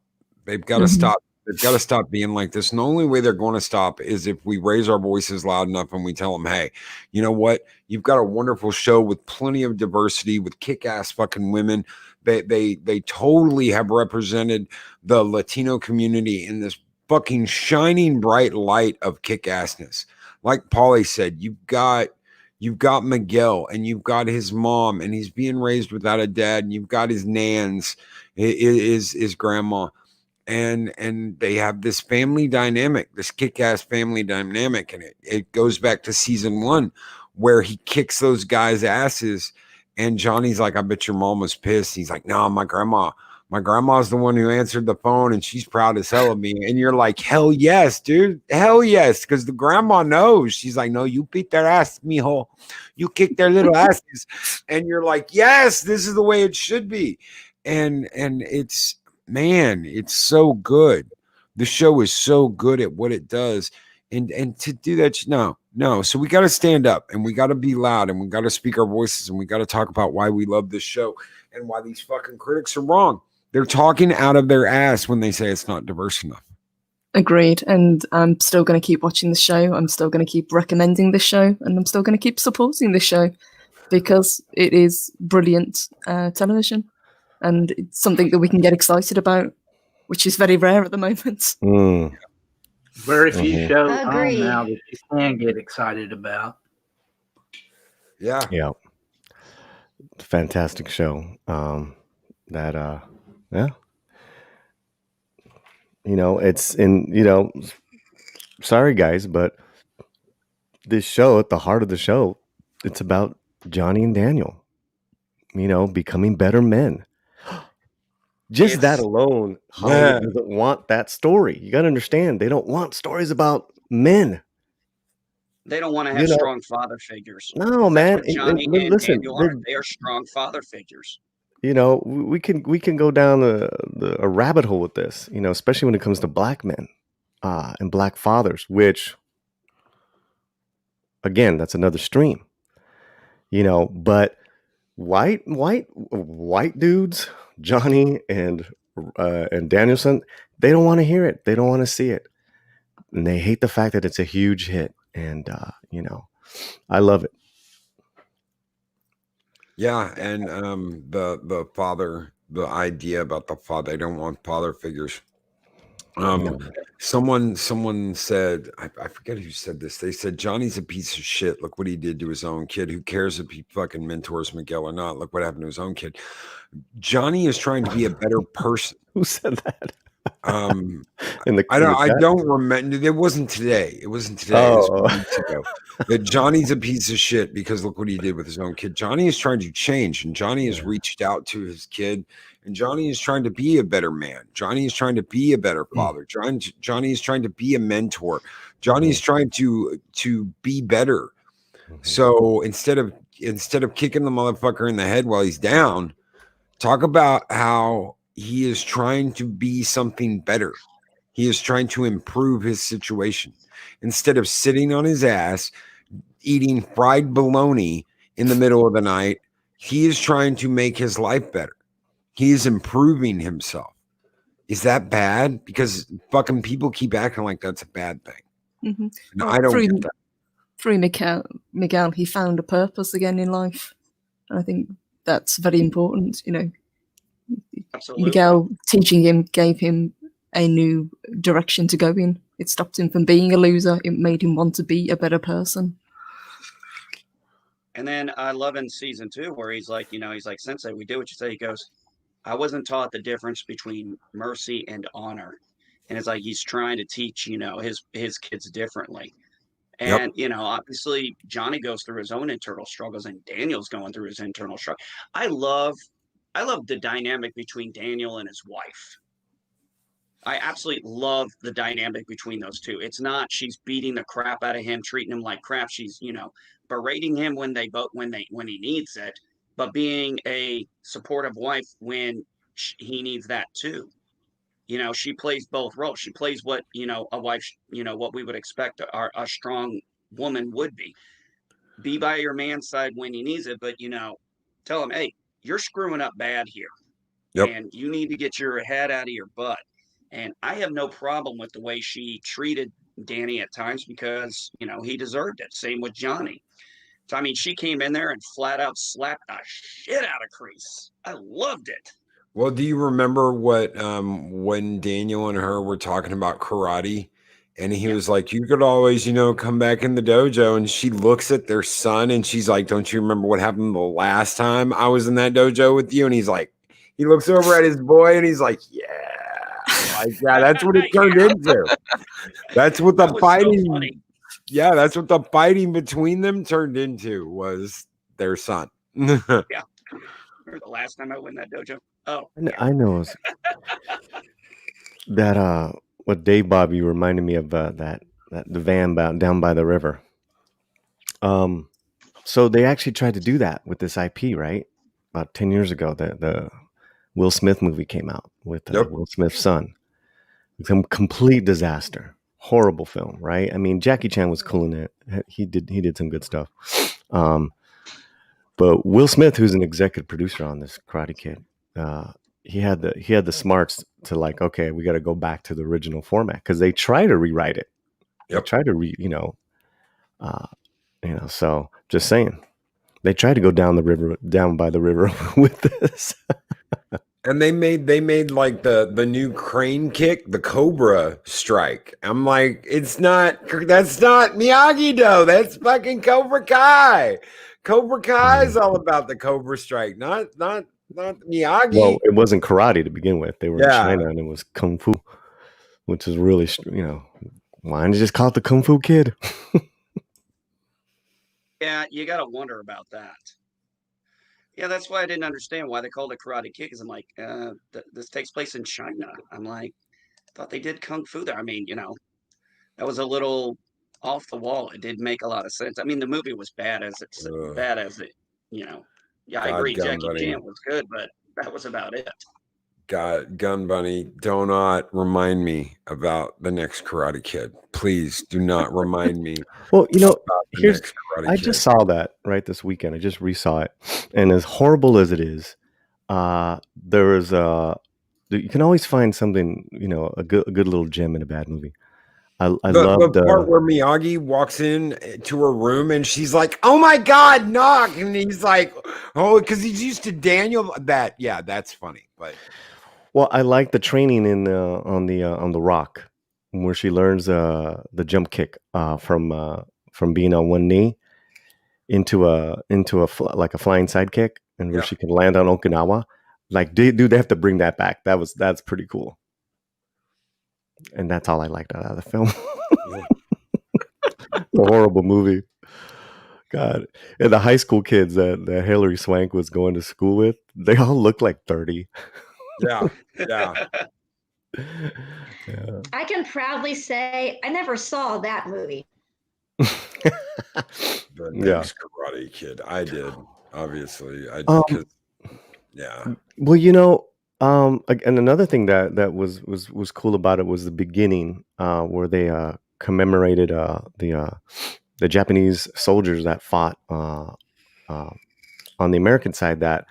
They've got to stop. They've got to stop being like this. And the only way they're going to stop is if we raise our voices loud enough and we tell them, hey, you know what? You've got a wonderful show with plenty of diversity, with kick-ass fucking women. They totally have represented the Latino community in this fucking shining bright light of kick-assness. Like Paulie said, you've got Miguel, and you've got his mom, and he's being raised without a dad, and you've got his nans, his grandma, and they have this family dynamic, this kick-ass family dynamic, and it goes back to season 1 where he kicks those guys' asses, and Johnny's like, I bet your mom was pissed. He's like, no, my grandma's the one who answered the phone, and she's proud as hell of me. And you're like, hell yes, dude. Hell yes. Because the grandma knows. She's like, no, you beat their ass, mijo. You kick their little asses. And you're like, yes, this is the way it should be. And it's, man, it's so good. The show is so good at what it does. And to do that, no. So we got to stand up, and we got to be loud, and we got to speak our voices, and we got to talk about why we love this show and why these fucking critics are wrong. They're talking out of their ass when they say it's not diverse enough. Agreed. And I'm still going to keep watching the show. I'm still going to keep recommending this show, and I'm still going to keep supporting this show because it is brilliant television, and it's something that we can get excited about, which is very rare at the moment. Very few shows Agreed. on now that you can get excited about. Yeah. Fantastic show. It's in, sorry guys, but this show, at the heart of the show, it's about Johnny and Daniel, becoming better men. Just that alone, Hollywood doesn't want that story. You got to understand, they don't want stories about men. They don't want to have strong father figures. No, man. Johnny and Listen, Daniel are. They are strong father figures. We can go down a rabbit hole with this, especially when it comes to black men and black fathers, which, again, that's another stream, but white dudes, Johnny and Danielson, they don't want to hear it. They don't want to see it. And they hate the fact that it's a huge hit. And, I love it. Yeah, and the father, the idea about the father, they don't want father figures. Someone said, I forget who said this. They said Johnny's a piece of shit. Look what he did to his own kid. Who cares if he fucking mentors Miguel or not? Look what happened to his own kid. Johnny is trying to be a better person. Who said that? I don't remember. It wasn't today. It wasn't today. It was weeks ago. That Johnny's a piece of shit because look what he did with his own kid. Johnny is trying to change, and Johnny has reached out to his kid, and Johnny is trying to be a better man. Johnny is trying to be a better father. Johnny is trying to be a mentor. Johnny is trying to be better. So instead of kicking the motherfucker in the head while he's down, talk about how he is trying to be something better. He is trying to improve his situation. Instead of sitting on his ass, eating fried bologna in the middle of the night, he is trying to make his life better. He is improving himself. Is that bad? Because fucking people keep acting like that's a bad thing. No, I don't get that. Through Miguel, he found a purpose again in life. And I think that's very important, Absolutely. Miguel teaching him gave him a new direction to go in It stopped him from being a loser. It made him want to be a better person. And then I love in season 2 where he's like, Sensei, we do what you say. He goes, I wasn't taught the difference between mercy and honor. And it's like he's trying to teach, his kids differently. And, obviously Johnny goes through his own internal struggles and Daniel's going through his internal struggle. I love the dynamic between Daniel and his wife. I absolutely love the dynamic between those two. It's not she's beating the crap out of him, treating him like crap. She's, berating him when he needs it, but being a supportive wife when he needs that too. She plays both roles. She plays what, a wife, what we would expect a strong woman would be. Be by your man's side when he needs it, but, tell him, hey, you're screwing up bad here. Yep. And you need to get your head out of your butt. And I have no problem with the way she treated Danny at times because, he deserved it. Same with Johnny. So, I mean, she came in there and flat out slapped the shit out of Kreese. I loved it. Well, do you remember what when Daniel and her were talking about karate? And he was like, you could always, come back in the dojo. And she looks at their son and she's like, don't you remember what happened the last time I was in that dojo with you? And he's like, he looks over at his boy and he's like, yeah. Like, yeah, that's what it turned into. That's what the fighting. So yeah, that's what the fighting between them turned into was their son. Yeah. Remember the last time I went in that dojo? Oh, I know. That what Dave Bobby reminded me of that the van down by the river. So they actually tried to do that with this IP, right? About 10 years ago, the Will Smith movie came out with Will Smith's son. Some complete disaster, horrible film, right? I mean, Jackie Chan was cool in it. He did some good stuff. But Will Smith, who's an executive producer on this Karate Kid, he had the smarts to like, okay, we got to go back to the original format because they try to rewrite it. They try to so just saying, they tried to go down by the river with this. And they made like the new crane kick, the Cobra strike. I'm like, that's not Miyagi Do. That's fucking Cobra Kai. Cobra Kai is all about the Cobra strike, not Miyagi. Well, it wasn't karate to begin with. They were in China and it was kung fu, which is really, why didn't you just call it the Kung Fu Kid? Yeah, you got to wonder about that. Yeah, that's why I didn't understand why they called it Karate Kid. Because I'm like, this takes place in China. I'm like, I thought they did Kung Fu there. I mean, that was a little off the wall. It did make a lot of sense. I mean, the movie was bad as it. Yeah, I agree. Jackie Chan was good, but that was about it. God, Gun Bunny, do not remind me about the next Karate Kid. Please do not remind me. Well, I just saw that right this weekend. I just resaw it, and as horrible as it is, there is you can always find something, a good little gem in a bad movie. I love the part where Miyagi walks in to her room and she's like, "Oh my God, knock!" And he's like, "Oh," because he's used to Daniel. That's funny, but. Well, I like the training on the rock where she learns the jump kick from being on one knee into a flying side kick, and where she can land on Okinawa. Like, dude, they have to bring that back. That's pretty cool. And that's all I liked out of the film. A horrible movie. God, and the high school kids that Hilary Swank was going to school with, they all look like 30. Yeah. I can proudly say I never saw that movie. The next Karate Kid, I did. Obviously, I did. Well, and another thing that was cool about it was the beginning, where they commemorated the Japanese soldiers that fought on the American side that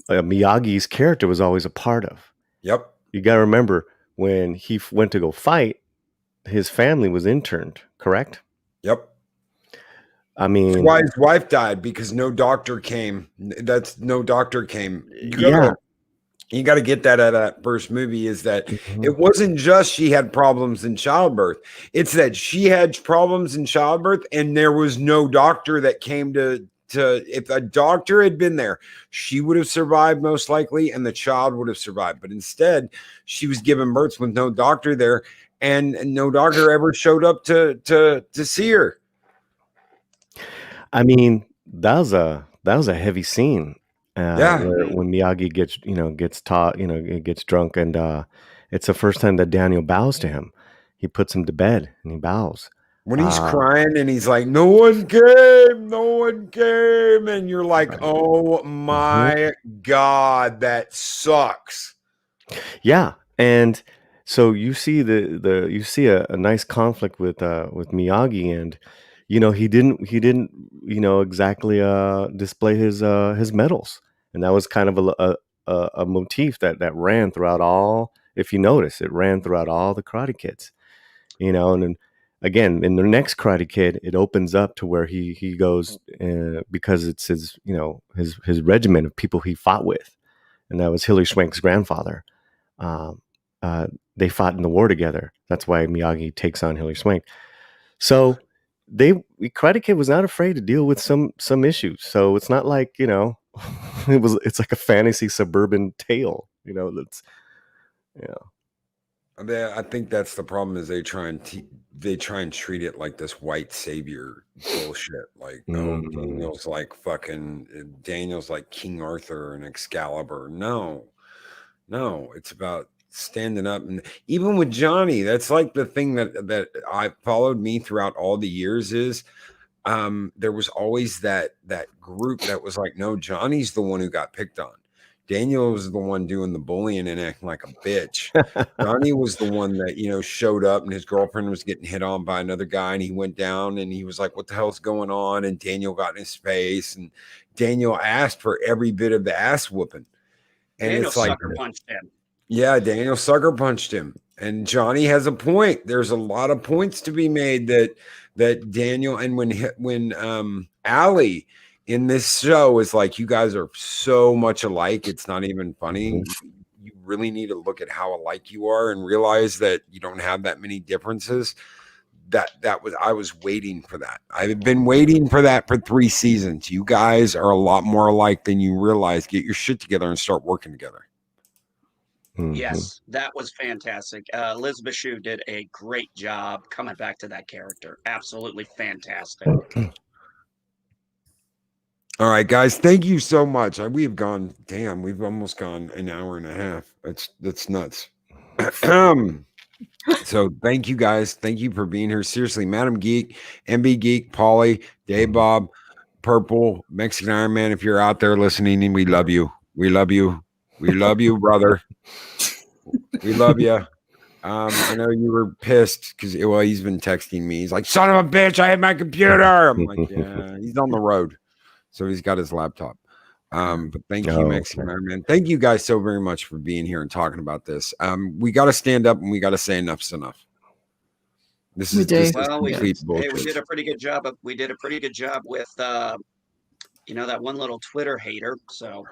Miyagi's character was always a part of. Yep. You got to remember when he went to go fight, his family was interned, correct? Yep. I mean, that's why his wife died, because no doctor came. No doctor came. You got to get that out of that first movie is that Mhm. it wasn't just she had problems in childbirth. It's that she had problems in childbirth and there was no doctor that came to if a doctor had been there, she would have survived most likely and the child would have survived. But instead, she was giving birth with no doctor there and no doctor ever showed up to see her. I mean, that was a heavy scene. Yeah. Where when Miyagi gets taught, gets drunk, and it's the first time that Daniel bows to him. He puts him to bed and he bows. When he's crying and he's like, no one came. And you're like, oh my God, that sucks. Yeah. And so you see you see a nice conflict with Miyagi, and he didn't exactly display his medals, and that was kind of a motif that ran throughout all. If you notice, it ran throughout all the Karate Kids, and then again in the next Karate Kid, it opens up to where he goes because it's his his regiment of people he fought with, and that was Hilary Swank's grandfather. They fought in the war together. That's why Miyagi takes on Hilary Swank. So Karate Kid was not afraid to deal with some issues. So it's not like it's like a fantasy suburban tale. That's I think that's the problem is they try and treat it like this white savior bullshit. Like, oh, Daniel's like King Arthur and Excalibur. No, it's about standing up. And even with Johnny, that's like the thing that I followed me throughout all the years is there was always that group that was like, no, Johnny's the one who got picked on. Daniel was the one doing the bullying and acting like a bitch. Johnny was the one that, showed up and his girlfriend was getting hit on by another guy and he went down and he was like, what the hell's going on? And Daniel got in his face and Daniel asked for every bit of the ass whooping. And Daniel it's like, sucker punched him. Yeah, Daniel sucker punched him. And Johnny has a point. There's a lot of points to be made that Daniel and when Allie in this show is like, you guys are so much alike. It's not even funny. You really need to look at how alike you are and realize that you don't have that many differences. I was waiting for that. I've been waiting for that for 3 seasons. You guys are a lot more alike than you realize. Get your shit together and start working together. Yes, that was fantastic. Elizabeth Shue did a great job coming back to that character. Absolutely fantastic. All right, guys, thank you so much. We've almost gone an hour and a half. That's nuts. So thank you guys. Thank you for being here. Seriously, Madam Geek, MB Geek, Polly, Dave Bob, Purple, Mexican Iron Man. If you're out there listening, and we love you. We love you. We love you, brother. We love you. I know you were pissed because he's been texting me. He's like, son of a bitch, I hit my computer. I'm like, yeah, he's on the road. So he's got his laptop. But thank you, Mexican Iron Man. Thank you guys so very much for being here and talking about this. We got to stand up and we got to say enough's enough. This is complete bullshit. We did a pretty good job. We did a pretty good job with, that one little Twitter hater. So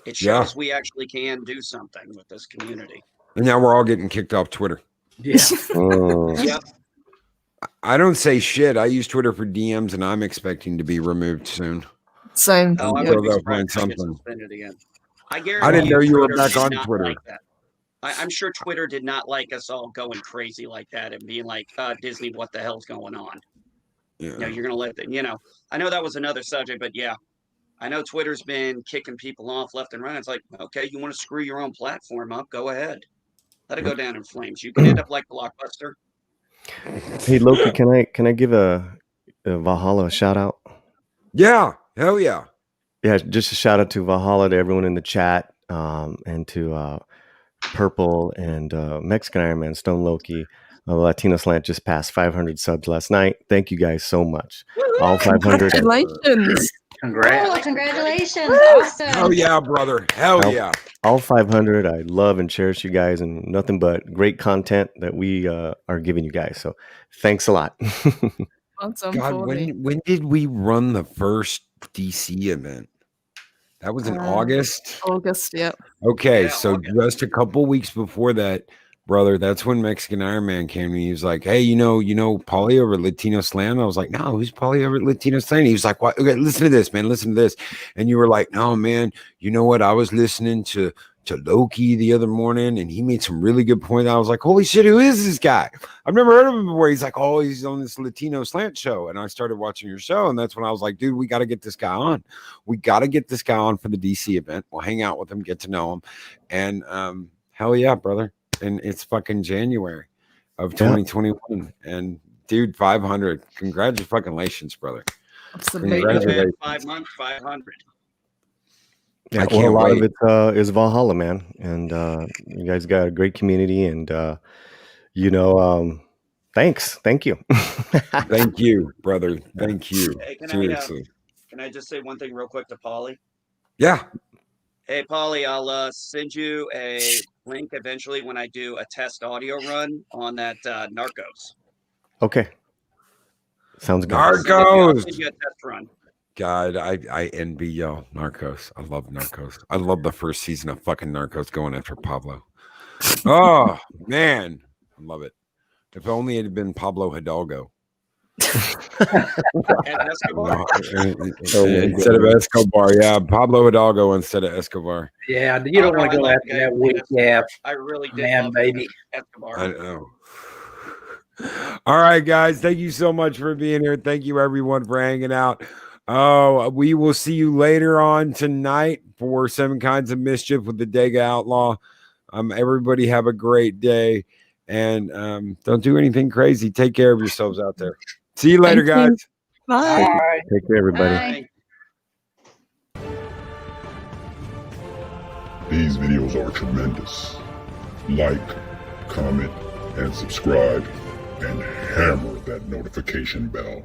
it shows we actually can do something with this community. And now we're all getting kicked off Twitter. Yeah. Yep. I don't say shit. I use Twitter for DMs, and I'm expecting to be removed soon. Same. I would be surprised if I get suspended again. I didn't know you were back on Twitter. Like that. I'm sure Twitter did not like us all going crazy like that and being like, Disney, what the hell's going on? Yeah. You're going to let them, I know that was another subject, but yeah, I know Twitter's been kicking people off left and right. It's like, okay, you want to screw your own platform up? Go ahead. Let it go down in flames. You can end up like Blockbuster. Hey Loki, can I give a Valhalla a shout out? Yeah, hell yeah. Yeah, just a shout out to Valhalla, to everyone in the chat, and to Purple and Mexican Iron Man, Stone Loki. Latino Slant just passed 500 subs last night. Thank you guys so much. All 500. Congratulations. Congratulations. Awesome. Hell yeah, brother. Hell yeah. All 500. I love and cherish you guys, and nothing but great content that we are giving you guys. So thanks a lot. God, when did we run the first DC event? That was in August. August, yeah. Okay, Yeah, so August. just a couple weeks before that, brother, that's when Mexican Iron Man came to me. He was like, "Hey, you know, Paulie over at Latino Slam?" I was like, "No, who's Paulie over at Latino Slam?" He was like, "What? Okay, listen to this, man. Listen to this." And you were like, "No, man. You know what? I was listening to Loki the other morning, and he made some really good points." I was like, "Holy shit, who is this guy? I've never heard of him before." He's like, "Oh, he's on this Latino Slant show," and I started watching your show, and that's when I was like, "Dude, we got to get this guy on. We got to get this guy on for the DC event. We'll hang out with him, get to know him, and hell yeah, brother." And it's fucking January of 2021, and dude, 500. Congratulations, brother. Absolutely. Congratulations. 5 months, 500. Yeah, I well, a can't lot wait. of it is Valhalla, man, and you guys got a great community, and thank you. Thank you, brother. Thank you. Hey, Seriously. can I just say one thing real quick to Paulie? Yeah. Hey, Paulie, I'll send you a link eventually when I do a test audio run on that Narcos. Okay, sounds good. I'll Narcos. send you a test run. God, I envy y'all. Narcos. I love Narcos. I love the first season of fucking Narcos going after Pablo. Oh man, I love it. If only it had been Pablo Hidalgo. And Escobar? Instead of Escobar, yeah, Pablo Hidalgo instead of Escobar. Yeah, you don't want to go after that weak calf. I really did Man, love baby. Escobar. I know. All right, guys. Thank you so much for being here. Thank you, everyone, for hanging out. Oh, we will see you later on tonight for 7 Kinds of Mischief with the Dega Outlaw. Everybody have a great day, and don't do anything crazy. Take care of yourselves out there. See you later, Thank you. guys. Bye. Take care, everybody. Bye. These videos are tremendous. Like, comment, and subscribe, and hammer that notification bell.